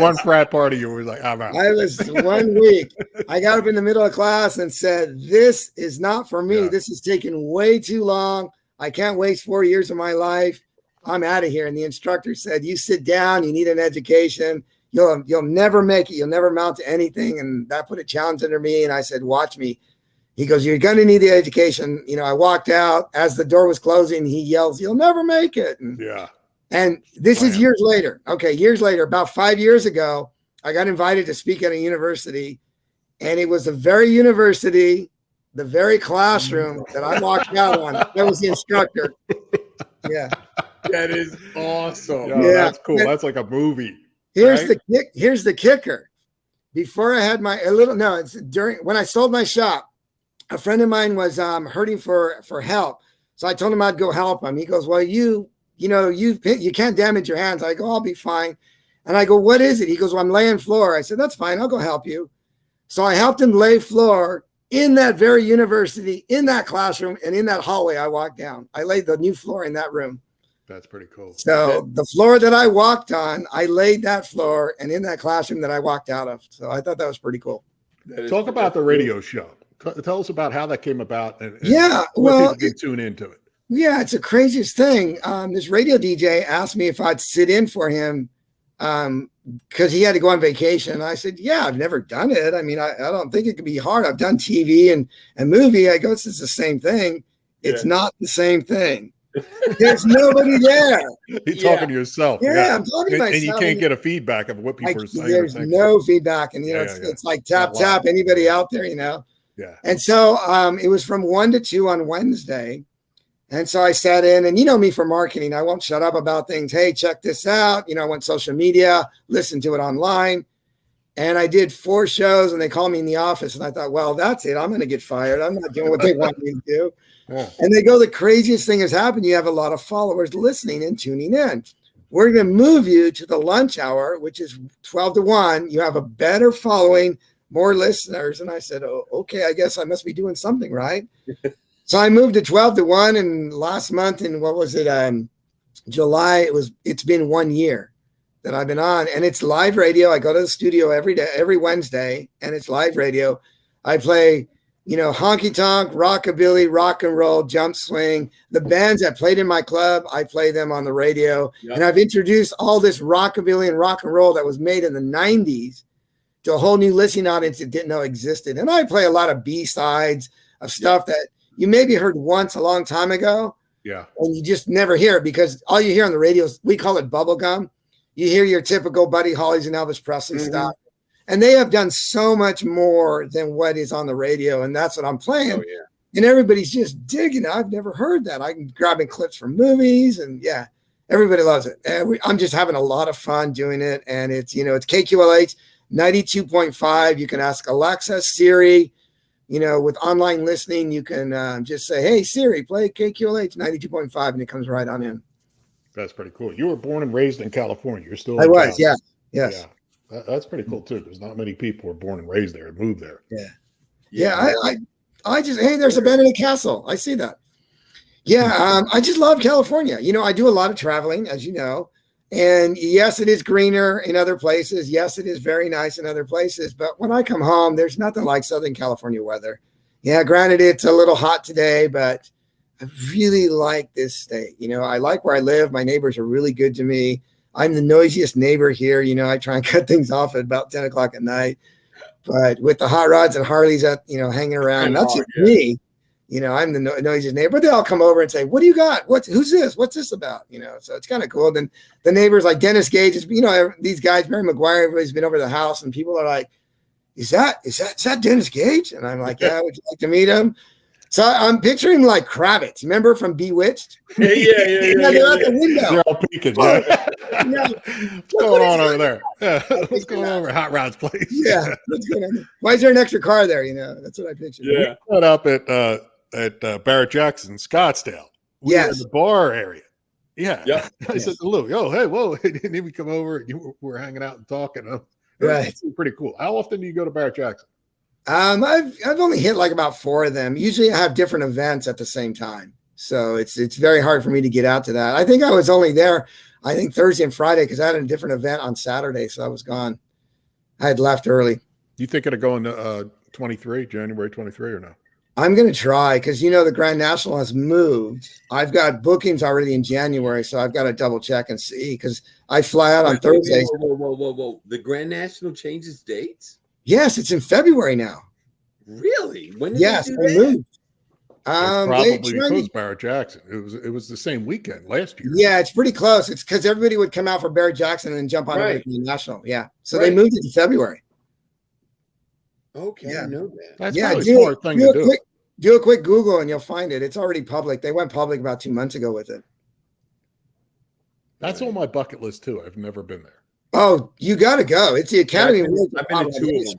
One frat party, you were like, I'm out. I was 1 week. I got up in the middle of class and said, this is not for me. Yeah. This is taking way too long. I can't waste 4 years of my life. I'm out of here. And the instructor said, you sit down. You need an education. You'll never make it. You'll never amount to anything. And that put a challenge under me. And I said, watch me. He goes, you're going to need the education. I walked out. As the door was closing, he yells, you'll never make it. And this is years later. Okay, years later, about 5 years ago, I got invited to speak at a university. And it was the very university, the very classroom that I walked out on. That was the instructor. Yeah. That is awesome. Yeah, that's cool. That's like a movie. Here's the kicker. Before I had it's during when I sold my shop. A friend of mine was hurting for help. So I told him I'd go help him. He goes, well, you can't damage your hands. I go, I'll be fine. And I go, what is it? He goes, well, I'm laying floor. I said, that's fine. I'll go help you. So I helped him lay floor. in that very university, in that classroom, and in that hallway I walked down. I laid the new floor in that room. That's pretty cool. So the floor that I walked on, I laid that floor and in that classroom that I walked out of. So I thought that was pretty cool. Talk about the radio show. Tell us about how that came about and yeah, well, people can tune into it. Yeah, it's the craziest thing. This radio DJ asked me if I'd sit in for him because he had to go on vacation. And I said, yeah, I've never done it. I mean, I don't think it could be hard. I've done TV and movie. I go, it's the same thing. It's not the same thing. There's nobody there. You're talking to yourself. Yeah, I'm talking to myself. And you can't get a feedback of what people are saying. There's no feedback. And, it's like tap. Anybody out there, Yeah. And so it was from 1 to 2 on Wednesday. And so I sat in, and you know me for marketing. I won't shut up about things. Hey, check this out. I went social media, listened to it online. And I did 4 shows, and they called me in the office. And I thought, well, that's it. I'm going to get fired. I'm not doing what they want me to do. Yeah. And they go, the craziest thing has happened. You have a lot of followers listening and tuning in. We're going to move you to the lunch hour, which is 12 to 1. You have a better following, more listeners. And I said, oh, okay, I guess I must be doing something right. So I moved to 12 to 1. And last month in July, it's been 1 year that I've been on, and it's live radio. I go to the studio every Wednesday, and it's live radio. I play, honky tonk, rockabilly, rock and roll, jump swing. The bands that played in my club, I play them on the radio. Yep. And I've introduced all this rockabilly and rock and roll that was made in the 90s to a whole new listening audience that didn't know existed. And I play a lot of B-sides of stuff that you maybe heard once a long time ago. Yeah. And you just never hear it because all you hear on the radio is, we call it bubblegum. You hear your typical Buddy Holly's and Elvis Presley stuff. And they have done so much more than what is on the radio. And that's what I'm playing. Oh, yeah. And everybody's just digging it. I've never heard that. I'm grabbing clips from movies, and everybody loves it. And I'm just having a lot of fun doing it. And it's, it's KQLH 92.5. You can ask Alexa, Siri, with online listening, you can just say, hey, Siri, play KQLH 92.5, and it comes right on in. That's pretty cool. You were born and raised in California. You're still. I was, yeah. Yes. Yeah. That's pretty cool too. There's not many people who are born and raised there and moved there. Yeah. I just, hey, there's a band in a castle. I see that. Yeah. I just love California. I do a lot of traveling, as you know, and yes, it is greener in other places. Yes, it is very nice in other places. But when I come home, there's nothing like Southern California weather. Yeah. Granted, it's a little hot today, but I really like this state. I like where I live. My neighbors are really good to me. I'm the noisiest neighbor here. I try and cut things off at about 10 o'clock at night. But with the hot rods and Harleys hanging around, that's just me. I'm the noisiest neighbor. But they all come over and say, what do you got? Who's this? What's this about? So it's kind of cool. Then the neighbors like Dennis Gage, these guys, Barry McGuire, everybody's been over the house, and people are like, is that Dennis Gage? And I'm like, yeah, would you like to meet him? So I'm picturing like Kravitz. Remember from Bewitched? Yeah. They're out the window. They're all peeking. What's going on over there? Yeah. What's going on over at Hot Rod's place? Yeah. What's going on? Why is there an extra car there? That's what I pictured. Yeah. We went up at Barrett Jackson, Scottsdale. We were in the bar area. Yeah. Yeah. I said to Lou, hey, whoa. And then we come over and we were hanging out and talking. Right. It's pretty cool. How often do you go to Barrett Jackson? I've only hit like about 4 of them. Usually I have different events at the same time. So it's very hard for me to get out to that. I think I was only there, Thursday and Friday, because I had a different event on Saturday. So I was gone. I had left early. You thinking of going to January 23 or no? I'm going to try because, the Grand National has moved. I've got bookings already in January. So I've got to double check and see because I fly out on Thursday. Whoa. The Grand National changes dates? Yes, it's in February now. Really? When did they moved. Probably because Barrett Jackson. It was the same weekend last year. Yeah, it's pretty close. It's because everybody would come out for Barrett Jackson and then jump on the National. Yeah, so they moved it to February. Okay, I know that. That's probably a smart thing to do. Do a quick Google and you'll find it. It's already public. They went public about 2 months ago with it. That's on my bucket list too. I've never been there. Oh, you got to go. It's the Academy. I've been to 2 of them.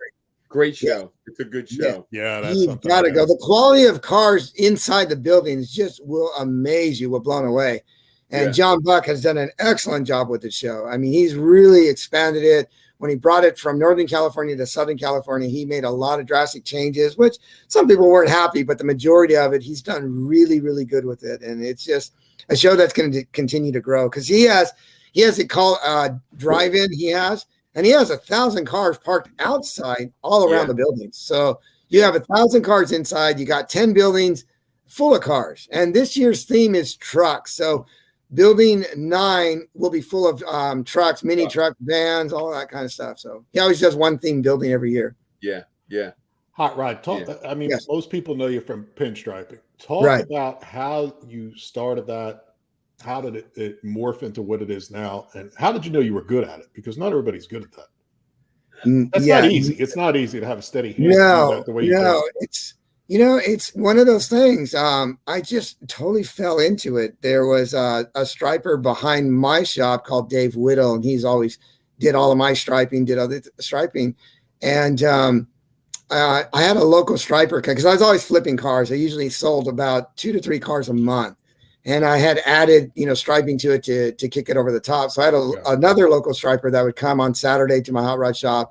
Great show. Yeah. It's a good show. Yeah, that's you got to go. The quality of cars inside the buildings just will amaze you. We're blown away. And John Buck has done an excellent job with the show. I mean, he's really expanded it. when he brought it from Northern California to Southern California, he made a lot of drastic changes, which some people weren't happy, but the majority of it, he's done really, really good with it. And it's just a show that's going to continue to grow because he has a drive-in and he has 1,000 cars parked outside all around the buildings. So you have 1,000 cars inside, you got 10 buildings full of cars. And this year's theme is trucks. So building 9 will be full of trucks, mini truck, vans, all that kind of stuff. So he always does one theme building every year. Yeah. Hot Rod, I mean, Yes. most people know you from pinstriping. Talk about how you started that. How did it morph into what it is now? And how did you know you were good at it? Because not everybody's good at that. That's not easy. It's not easy to have a steady hand. It's one of those things. I just totally fell into it. There was a striper behind my shop called Dave Whittle, and he's always did all of my striping, did other striping. And I had a local striper because I was always flipping cars. I usually sold about 2 to 3 cars a month. And I had added, striping to it to kick it over the top. So I had another local striper that would come on Saturday to my hot rod shop.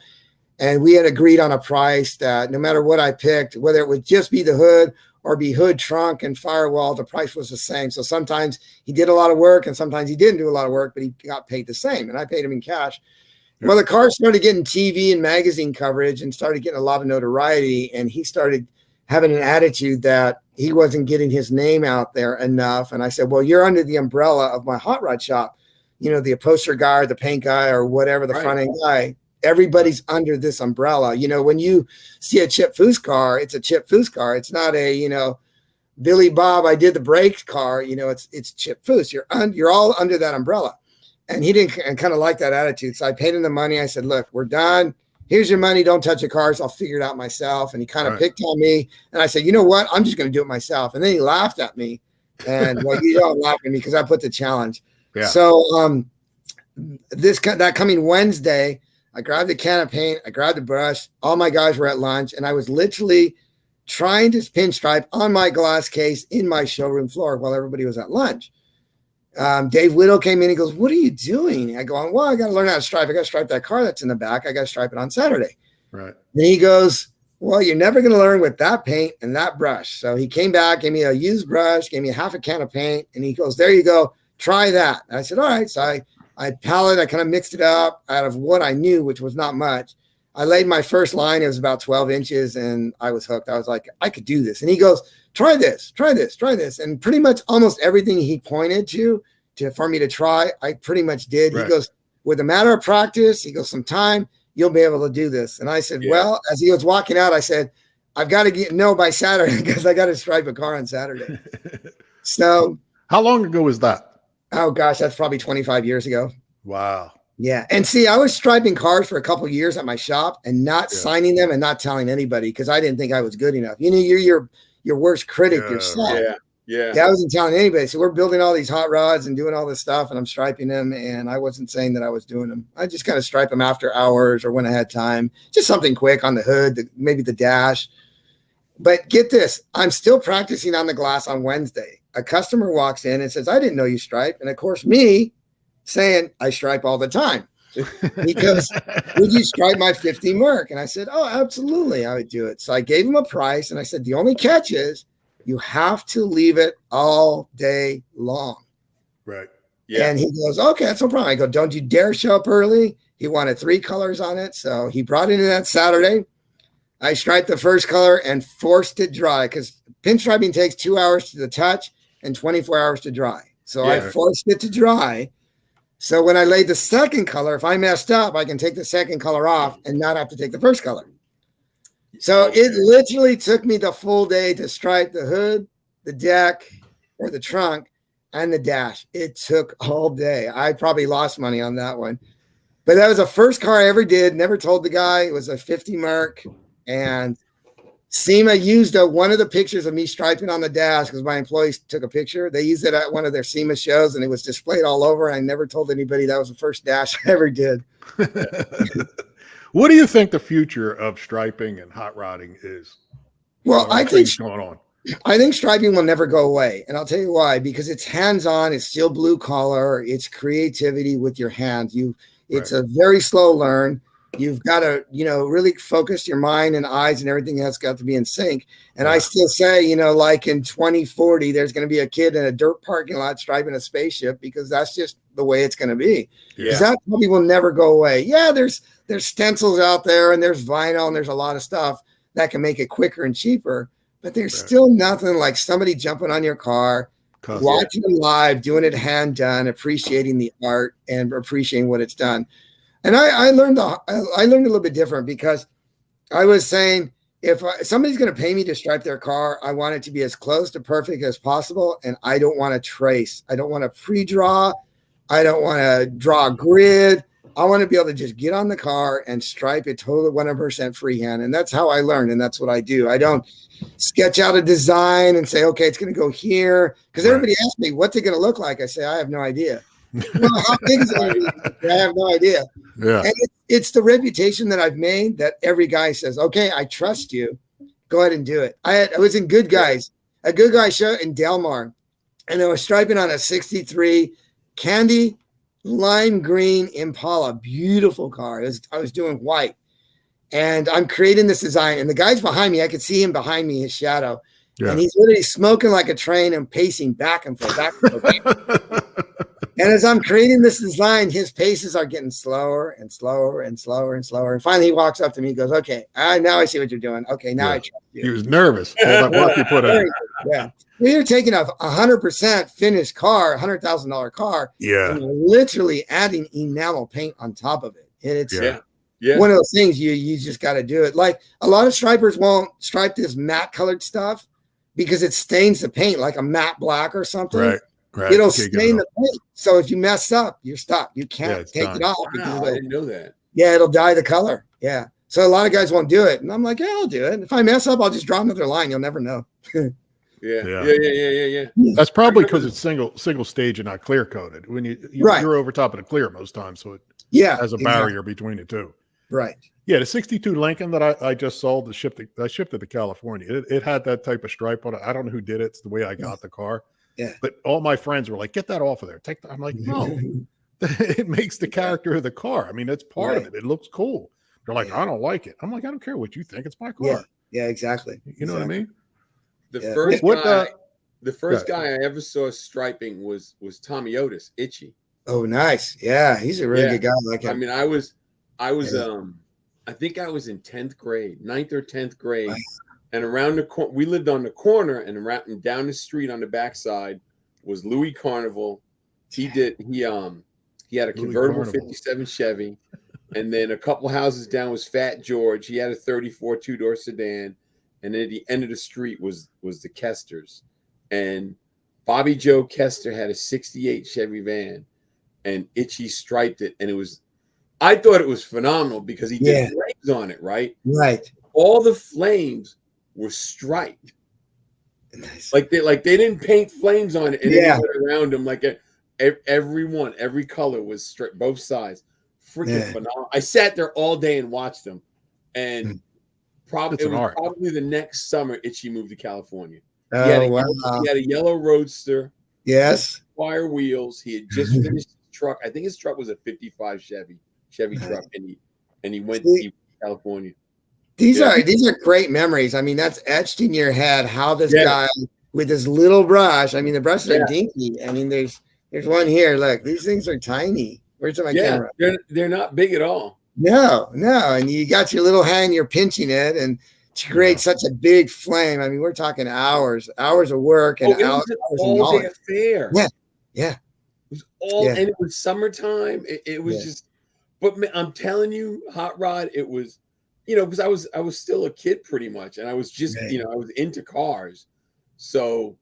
And we had agreed on a price that no matter what I picked, whether it would just be the hood or be hood, trunk, and firewall, the price was the same. So sometimes he did a lot of work and sometimes he didn't do a lot of work, but he got paid the same. And I paid him in cash. Yeah. Well, the car started getting TV and magazine coverage and started getting a lot of notoriety. And he started having an attitude that he wasn't getting his name out there enough. And I said, well, you're under the umbrella of my hot rod shop. The upholsterer guy or the paint guy or whatever, the front end guy. Everybody's under this umbrella. When you see a Chip Foose car, it's a Chip Foose car. It's not a, Billy Bob, I did the brakes car. It's Chip Foose. You're all under that umbrella. And he didn't kind of like that attitude. So I paid him the money. I said, look, we're done. Here's your money. Don't touch the cars. I'll figure it out myself. And he kind of picked on me. And I said, you know what? I'm just going to do it myself. And then he laughed at me. And you don't laugh at me because I put the challenge. Yeah. So that coming Wednesday, I grabbed the can of paint. I grabbed the brush. All my guys were at lunch. And I was literally trying to pinstripe on my glass case in my showroom floor while everybody was at lunch. Dave Whittle came in. He goes, what are you doing? I go, well, I got to learn how to stripe. I got to stripe that car that's in the back. I got to stripe it on Saturday. Right. And he goes, well, you're never going to learn with that paint and that brush. So he came back, gave me a used brush, gave me half a can of paint. And he goes, there you go. Try that. And I said, all right. So I palette, I kind of mixed it up out of what I knew, which was not much. I laid my first line. It was about 12 inches and I was hooked. I was like, I could do this. And he goes, try this. And pretty much almost everything he pointed to for me to try, I pretty much did. Right. He goes, with a matter of practice, he goes, some time, you'll be able to do this. And I said, well, as he was walking out, I said, I've got to know by Saturday because I got to stripe a car on Saturday. So how long ago was that? Oh gosh, that's probably 25 years ago. Wow. Yeah. And see, I was striping cars for a couple of years at my shop and not signing them and not telling anybody because I didn't think I was good enough. You're your worst critic yourself. Yeah. I wasn't telling anybody. So we're building all these hot rods and doing all this stuff and I'm striping them and I wasn't saying that I was doing them. I just kind of stripe them after hours or when I had time, just something quick on the hood, maybe the dash. But get this, I'm still practicing on the glass on Wednesday. A customer walks in and says, I didn't know you stripe. And of course, me saying I stripe all the time. Because would you stripe my 50 Merc? And I said, oh, absolutely, I would do it. So I gave him a price and I said, the only catch is you have to leave it all day long. Right. Yeah. And he goes, okay, that's no problem. I go, don't you dare show up early. He wanted 3 colors on it. So he brought it in that Saturday. I striped the first color and forced it dry because pinstriping takes 2 hours to the touch and 24 hours to dry. So I forced it to dry. So when I laid the second color, if I messed up, I can take the second color off and not have to take the first color. So it literally took me the full day to stripe the hood, the deck, or the trunk, and the dash. It took all day. I probably lost money on that one. But that was the first car I ever did. Never told the guy. It was a 50 Merc. And SEMA used one of the pictures of me striping on the dash because my employees took a picture. They used it at one of their SEMA shows, and it was displayed all over. I never told anybody that was the first dash I ever did. What do you think the future of striping and hot rodding is? Well, I think going on. I think striping will never go away. And I'll tell you why, because it's hands-on, it's still blue collar, it's creativity with your hands. It's a very slow learn. You've got to, really focus your mind and eyes and everything that's got to be in sync. And I still say, like in 2040, there's going to be a kid in a dirt parking lot striping a spaceship, because that's just the way it's going to be. Because that probably will never go away. Yeah, there's stencils out there, and there's vinyl, and there's a lot of stuff that can make it quicker and cheaper. But there's still nothing like somebody jumping on your car, watching it live, doing it hand done, appreciating the art and appreciating what it's done. And I learned a little bit different, because I was saying, if somebody's going to pay me to stripe their car, I want it to be as close to perfect as possible. And I don't want to trace. I don't want to pre-draw. I don't want to draw a grid. I want to be able to just get on the car and stripe it totally 100% freehand. And that's how I learned. And that's what I do. I don't sketch out a design and say, okay, it's going to go here. Because everybody asks me, what's it going to look like? I say, I have no idea. Well, how big is it? I have no idea. Yeah. And it's the reputation that I've made that every guy says, okay, I trust you. Go ahead and do it. I was in Good Guys, a Good Guy show in Delmar, and I was striping on a 63 candy lime green Impala, beautiful car. I was doing white, and I'm creating this design, and the guy's behind me. I could see him behind me, his shadow, and he's literally smoking like a train and pacing back and forth, back and forth. And as I'm creating this design, his paces are getting slower and slower and slower and slower. And finally, he walks up to me and goes, okay, now I see what you're doing. Okay, now I trust you. He was nervous. All that work you put in. Yeah. We're taking a 100% finished car, $100,000 car, and literally adding enamel paint on top of it. And it's one of those things you just got to do it. Like, a lot of stripers won't stripe this matte colored stuff because it stains the paint, like a matte black or something. Right. It'll stain the paint. So if you mess up, you're stuck. You can't take it off. Wow, I didn't know that. Yeah, it'll dye the color. Yeah. So a lot of guys won't do it. And I'm like, yeah, I'll do it. If I mess up, I'll just draw another line. You'll never know. Yeah. That's probably because it's single stage and not clear coated. When you're over top of the clear most times, so it has a barrier between the two. Right. Yeah, the 62 Lincoln that I just sold, I shipped it to California. It had that type of stripe on it. I don't know who did it. It's the way I got the car. Yeah. But all my friends were like, get that off of there. I'm like, no. It makes the character of the car. I mean, it's part of it. It looks cool. They're like, I don't like it. I'm like, I don't care what you think. It's my car. Yeah, exactly. You know what I mean? The first guy I ever saw striping was Tommy Otis, Itchy. Oh, nice. Yeah, he's a really good guy. Like him. I mean, I was I think I was in 10th grade, 9th or 10th grade. And around the corner, we lived on the corner, and down the street on the backside was Louis Carnival. He had a convertible 57 Chevy, and then a couple houses down was Fat George. He had a 34 two-door sedan, and then at the end of the street was the Kesters, and Bobby Joe Kester had a 68 Chevy van, and Itchy striped it, and I thought it was phenomenal because he did flames on it, right? Right. All the flames were striped. Nice. Like they didn't paint flames on it and then around them. Like every color was striped, both sides. Freaking phenomenal. I sat there all day and watched them. And probably the next summer Itchy moved to California. Oh, he had a yellow Roadster. Yes. Wire wheels. He had just finished his truck. I think his truck was a 55 Chevy truck, and he went to California. These are great memories. I mean, that's etched in your head how this guy with his little brush. I mean, the brushes are dinky. I mean, there's one here. Look, these things are tiny. Where's my camera? They're not big at all. No. And you got your little hand, you're pinching it, and to create such a big flame. I mean, we're talking hours of work and hours of knowledge. Affair. Yeah. It was and it was summertime. It was just, but I'm telling you, Hot Rod, it was, because I was still a kid pretty much, and I was just, I was into cars. So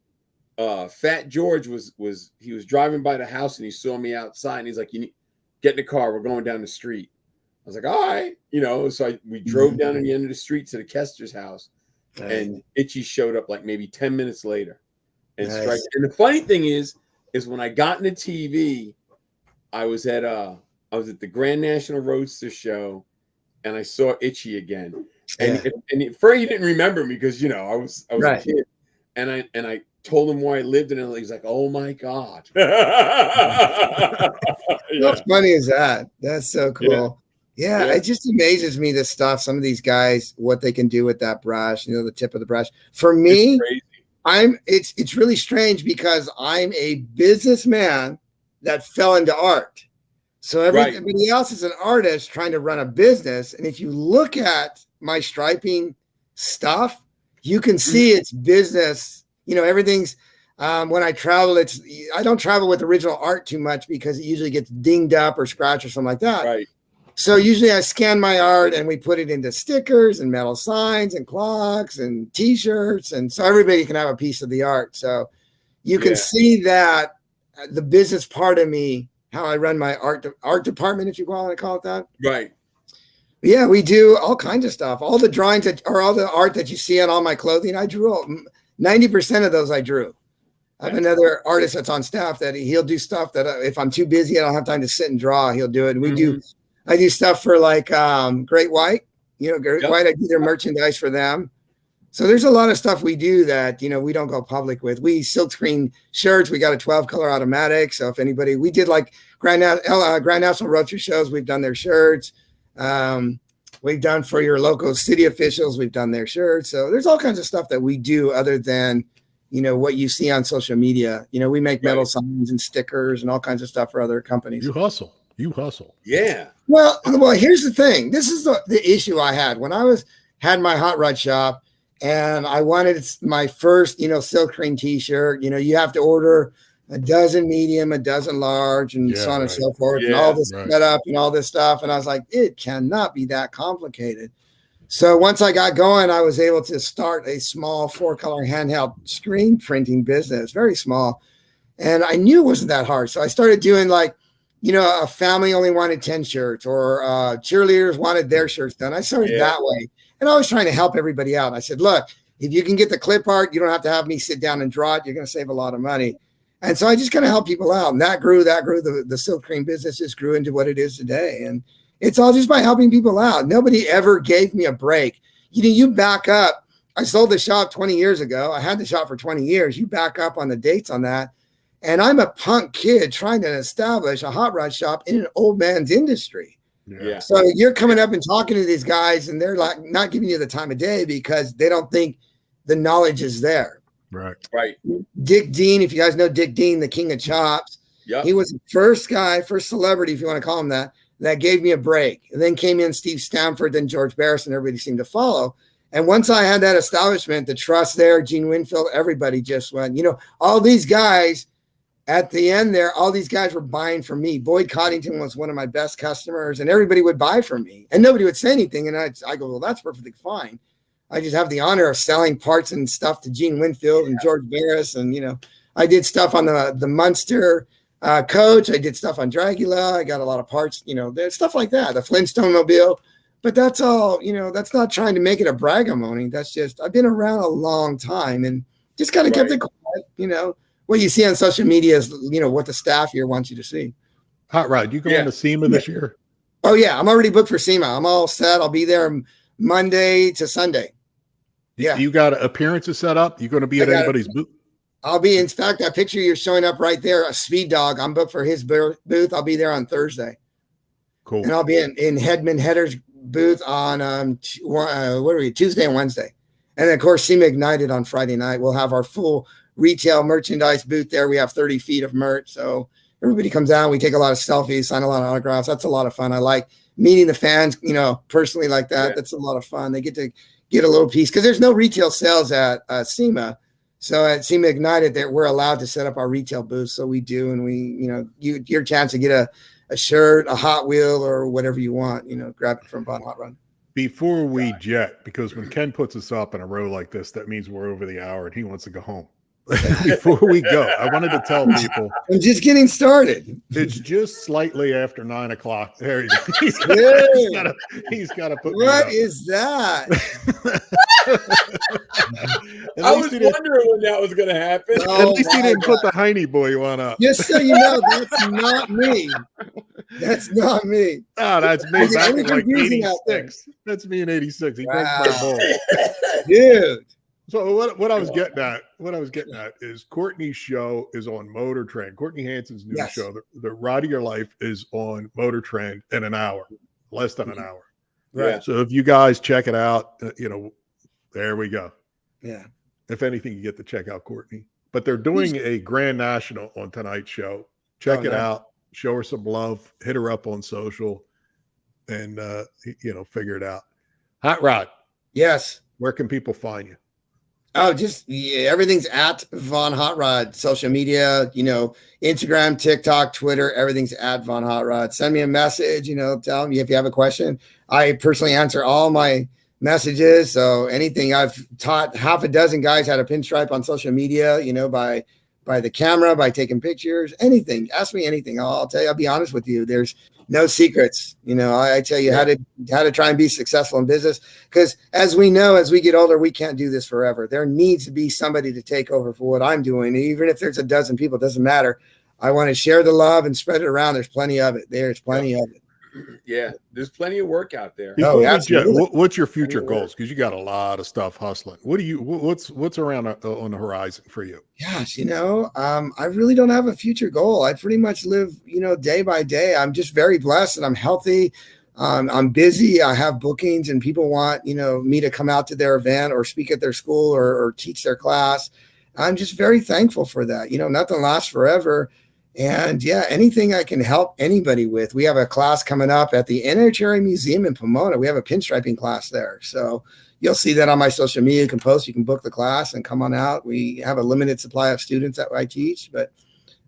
Fat George was driving by the house, and he saw me outside, and he's like, "You need get in the car. We're going down the street." I was like, "All right," So we drove down to the end of the street to the Kester's house, and Itchy showed up like maybe 10 minutes later, and striped. And the funny thing is when I got into TV, I was at the Grand National Roadster show. And I saw Itchy again, and at first he didn't remember me because I was a kid, and I told him where I lived, and he's like, "Oh my god!" How funny is that? That's so cool. Yeah, it just amazes me, this stuff. Some of these guys, what they can do with that brush, the tip of the brush. For me, it's really strange because I'm a businessman that fell into art. So everybody else is an artist trying to run a business. And if you look at my striping stuff, you can see it's business. Everything's when I travel, I don't travel with original art too much because it usually gets dinged up or scratched or something like that. Right. So usually I scan my art and we put it into stickers and metal signs and clocks and t-shirts. And so everybody can have a piece of the art. So you can see that the business part of me, how I run my art department, if you want to call it that. Right. Yeah, we do all kinds of stuff. All the drawings or all the art that you see on all my clothing, I drew. 90% of those I drew. I have another artist that's on staff that he'll do stuff that if I'm too busy, I don't have time to sit and draw, he'll do it. And I do stuff for like Great White, Great White, I do their merchandise for them. So there's a lot of stuff we do that, we don't go public with. We silkscreen shirts. We got a 12 color automatic. So if anybody, we did like Grand National Road Through shows. We've done their shirts. We've done for your local city officials. We've done their shirts. So there's all kinds of stuff that we do other than, what you see on social media. We make metal signs and stickers and all kinds of stuff for other companies. You hustle. Yeah. Well, here's the thing. This is the issue I had when I had my hot rod shop and I wanted my first, silk screen t-shirt. You have to order a dozen medium, a dozen large, and so on and so forth, and all this setup and all this stuff. And I was like, it cannot be that complicated. So once I got going, I was able to start a small 4-color handheld screen printing business, very small. And I knew it wasn't that hard. So I started doing like, a family only wanted 10 shirts or cheerleaders wanted their shirts done. I started that way. And I was trying to help everybody out. I said, look, if you can get the clip art, you don't have to have me sit down and draw it. You're going to save a lot of money. And so I just kind of help people out. And that grew. The silk screen business just grew into what it is today. And it's all just by helping people out. Nobody ever gave me a break. You back up. I sold the shop 20 years ago. I had the shop for 20 years. You back up on the dates on that. And I'm a punk kid trying to establish a hot rod shop in an old man's industry. Yeah. So you're coming up and talking to these guys and they're like not giving you the time of day because they don't think the knowledge is there. Right. Dick Dean, if you guys know Dick Dean, the king of chops, he was the first celebrity, if you want to call him that gave me a break. And then came in Steve Stamford, then George Barris, and everybody seemed to follow. And once I had that establishment, the trust there, Gene Winfield, everybody just went, all these guys at the end there, all these guys were buying from me. Boyd Coddington was one of my best customers and everybody would buy from me and nobody would say anything. And I go, well, that's perfectly fine. I just have the honor of selling parts and stuff to Gene Winfield and George Barris. And, I did stuff on the Munster coach. I did stuff on Dragula. I got a lot of parts, there's stuff like that, the Flintstone Mobile. But that's all, that's not trying to make it a bragamony. That's just, I've been around a long time and just kind of kept it quiet, What you see on social media is, what the staff here wants you to see. Hot Rod, you going to SEMA this year? Oh, yeah. I'm already booked for SEMA. I'm all set. I'll be there Monday to Sunday. Yeah. You got appearances set up? You going to be at anybody's booth? I'll be, in fact, that picture you're showing up right there, a Speed Dog. I'm booked for his booth. I'll be there on Thursday. Cool. And I'll be in Hedman Hedder's booth on Tuesday and Wednesday. And then, of course, SEMA Ignited on Friday night. We'll have our full retail merchandise booth there. We have 30 feet of merch. So everybody comes out. We take a lot of selfies, sign a lot of autographs. That's a lot of fun. I like meeting the fans, personally like that. Yeah. That's a lot of fun. They get to get a little piece because there's no retail sales at SEMA. So at SEMA Ignited, we're allowed to set up our retail booth. So we do. And we, your chance to get a shirt, a Hot Wheel, or whatever you want, grab it from Vaughn Hot Rod. Before we jet, because when Ken puts us up in a row like this, that means we're over the hour and he wants to go home. Before we go, I wanted to tell people I'm just getting started. It's just slightly after 9 o'clock. There you go. He's got to put what is that? I was wondering when that was going to happen. At least he didn't put the Heine boy one up. Just so you know, that's not me. That's not me. Oh, that's me back in like 86. That's me in 86. He broke my ball. Dude. So what I was getting at is Courtney's show is on Motor Trend. Courtney Hansen's new show, the Ride of Your Life, is on Motor Trend in an hour. less than an hour. Right. So if you guys check it out, there we go. Yeah. If anything, you get to check out Courtney. But they're doing a Grand National on tonight's show. Check it out. Show her some love. Hit her up on social, and figure it out. Hot Rod. Yes. Where can people find you? Oh, everything's at Vaughn Hot Rod. Social media, Instagram, TikTok, Twitter, everything's at Vaughn Hot Rod. Send me a message, tell me if you have a question. I personally answer all my messages. So anything, I've taught half a dozen guys how to pinstripe on social media, by the camera, by taking pictures, anything. Ask me anything. I'll tell you, I'll be honest with you. There's no secrets. I tell you how to try and be successful in business. Because as we know, as we get older, we can't do this forever. There needs to be somebody to take over for what I'm doing. Even if there's a dozen people, it doesn't matter. I want to share the love and spread it around. There's plenty of it. There's plenty of it. Yeah, there's plenty of work out there. What's your future goals? Because you got a lot of stuff hustling. What's around on the horizon for you? Gosh, I really don't have a future goal. I pretty much live, day by day. I'm just very blessed and I'm healthy. I'm busy. I have bookings and people want, me to come out to their event or speak at their school or teach their class. I'm just very thankful for that. Nothing lasts forever. And anything I can help anybody with. We have a class coming up at the NHRA Museum in Pomona. We have a pinstriping class there. So you'll see that on my social media. You can post, you can book the class and come on out. We have a limited supply of students that I teach, but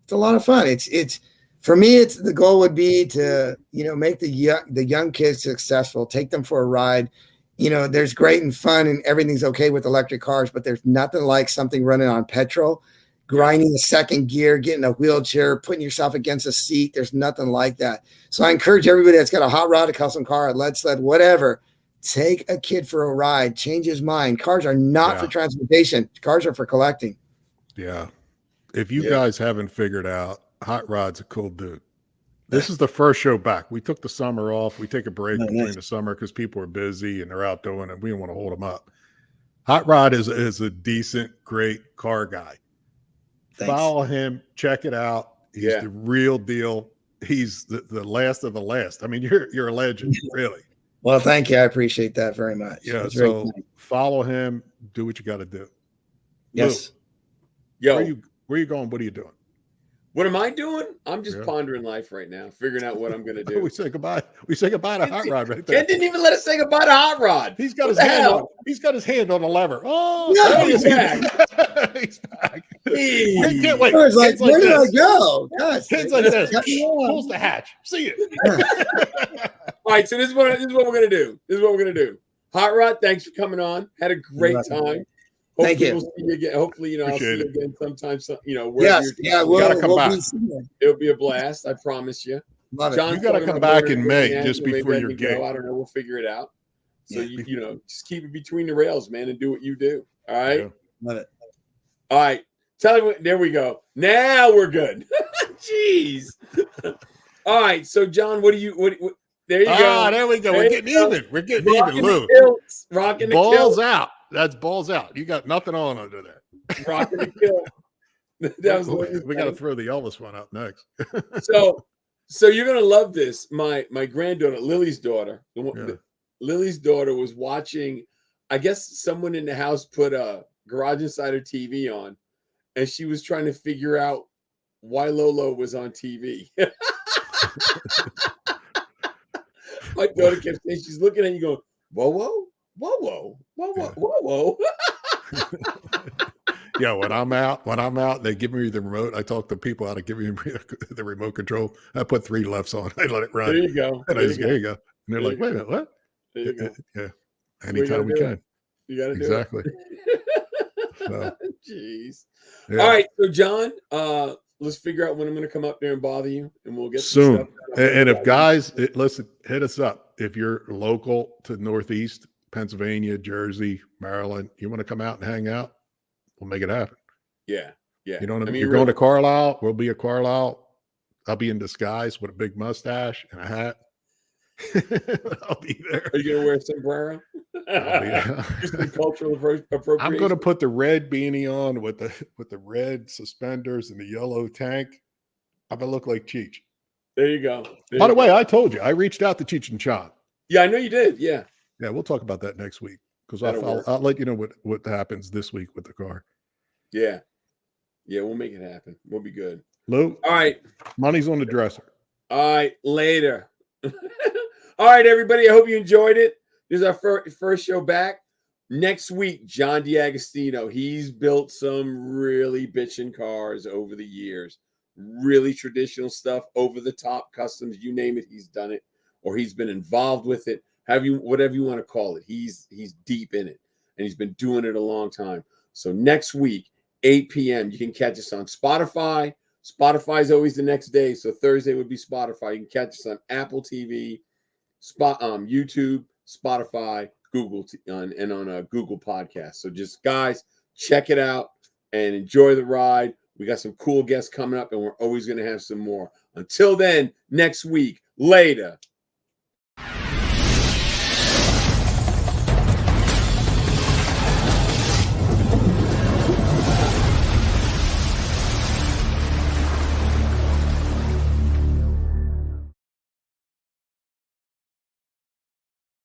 it's a lot of fun. It's for me, the goal would be to, make the young kids successful, take them for a ride. There's great and fun and everything's okay with electric cars, but there's nothing like something running on petrol. Grinding the second gear, getting a wheelchair, putting yourself against a seat. There's nothing like that. So I encourage everybody that's got a hot rod, a custom car, a lead sled, whatever, take a kid for a ride, change his mind. Cars are not for transportation. Cars are for collecting. Yeah. If you guys haven't figured out, Hot Rod's a cool dude. This is the first show back. We took the summer off. We take a break between the summer because people are busy and they're out doing it. We don't want to hold them up. Hot Rod is a decent, great car guy. Thanks. Follow him, check it out. He's the real deal. He's the last of the last. I mean, you're a legend, really. Well, thank you. I appreciate that very much. Yeah, so follow him, do what you got to do. Yes. Yo, where you going? What are you doing? What am I doing? I'm just pondering life right now, figuring out what I'm going to do. We say goodbye. We say goodbye to Hot Rod right there. Ken didn't even let us say goodbye to Hot Rod. He's got his hand on. He's got his hand on the lever. Oh, no, he's back. He's back. Hey. Can't wait. I was like, where did I go? Gosh, Kids like this. Pulls the hatch. See it. All right, so this is what we're gonna do. Hot Rod, thanks for coming on. Had a great time. Thank you. We'll see you again. Hopefully, I'll see you again sometime. Yes, we'll come back. It'll be a blast. I promise you. Love it. John's You got to come back in May, just before your gig. I don't know. We'll figure it out. So just keep it between the rails, man, and do what you do. All right. Yeah. Love it. All right. Tell me. There we go. Now we're good. Jeez. All right. So, John, what? There you go. There we go. We're getting even. We're getting even, Lou. Rocking the balls kilt. out. That's balls out. You got nothing on under there. Rocking the kilt. We got to throw the Elvis one up next. So you're gonna love this. My granddaughter, Lily's daughter. Lily's daughter was watching. I guess someone in the house put a Garage Insider TV on, and she was trying to figure out why Lolo was on TV. My daughter kept saying, she's looking at you going, whoa, whoa, whoa, whoa, whoa, whoa, whoa, whoa. Yeah, when I'm out, they give me the remote. I talk to people how to give me the remote control. I put 3 lefts on. I let it run. There you go. And there you go. And they're like, wait a minute, what? There you go. Yeah. Anytime we can. You got to do exactly. So, jeez. Yeah. All right. So, John, let's figure out when I'm going to come up there and bother you, and we'll get soon. And if guys, listen, hit us up. If you're local to Northeast, Pennsylvania, Jersey, Maryland, you want to come out and hang out, we'll make it happen. Yeah. Yeah. You know what I mean? You're going to Carlisle. We'll be at Carlisle. I'll be in disguise with a big mustache and a hat. I'll be there. Are you going to wear a sombrero? Just the cultural appropriation. I'm going to put the red beanie on with the red suspenders and the yellow tank. I'm going to look like Cheech. There you go. By the way, I told you I reached out to Cheech and Chong. Yeah, I know you did. Yeah. Yeah, we'll talk about that next week because That'll I'll let you know what happens this week with the car. Yeah. Yeah, we'll make it happen. We'll be good. Lou, All right. money's on the dresser. All right, later. All right, everybody. I hope you enjoyed it. This is our first show back. Next week, John DiAgostino. He's built some really bitchin' cars over the years. Really traditional stuff, over the top customs, you name it, he's done it, or he's been involved with it. Whatever you want to call it. He's deep in it, and he's been doing it a long time. So next week, 8 p.m., you can catch us on Spotify. Spotify is always the next day, so Thursday would be Spotify. You can catch us on Apple TV, YouTube, Spotify, Google, and on Google Podcast. So just, guys, check it out and enjoy the ride. We got some cool guests coming up, and we're always going to have some more. Until then, next week, later.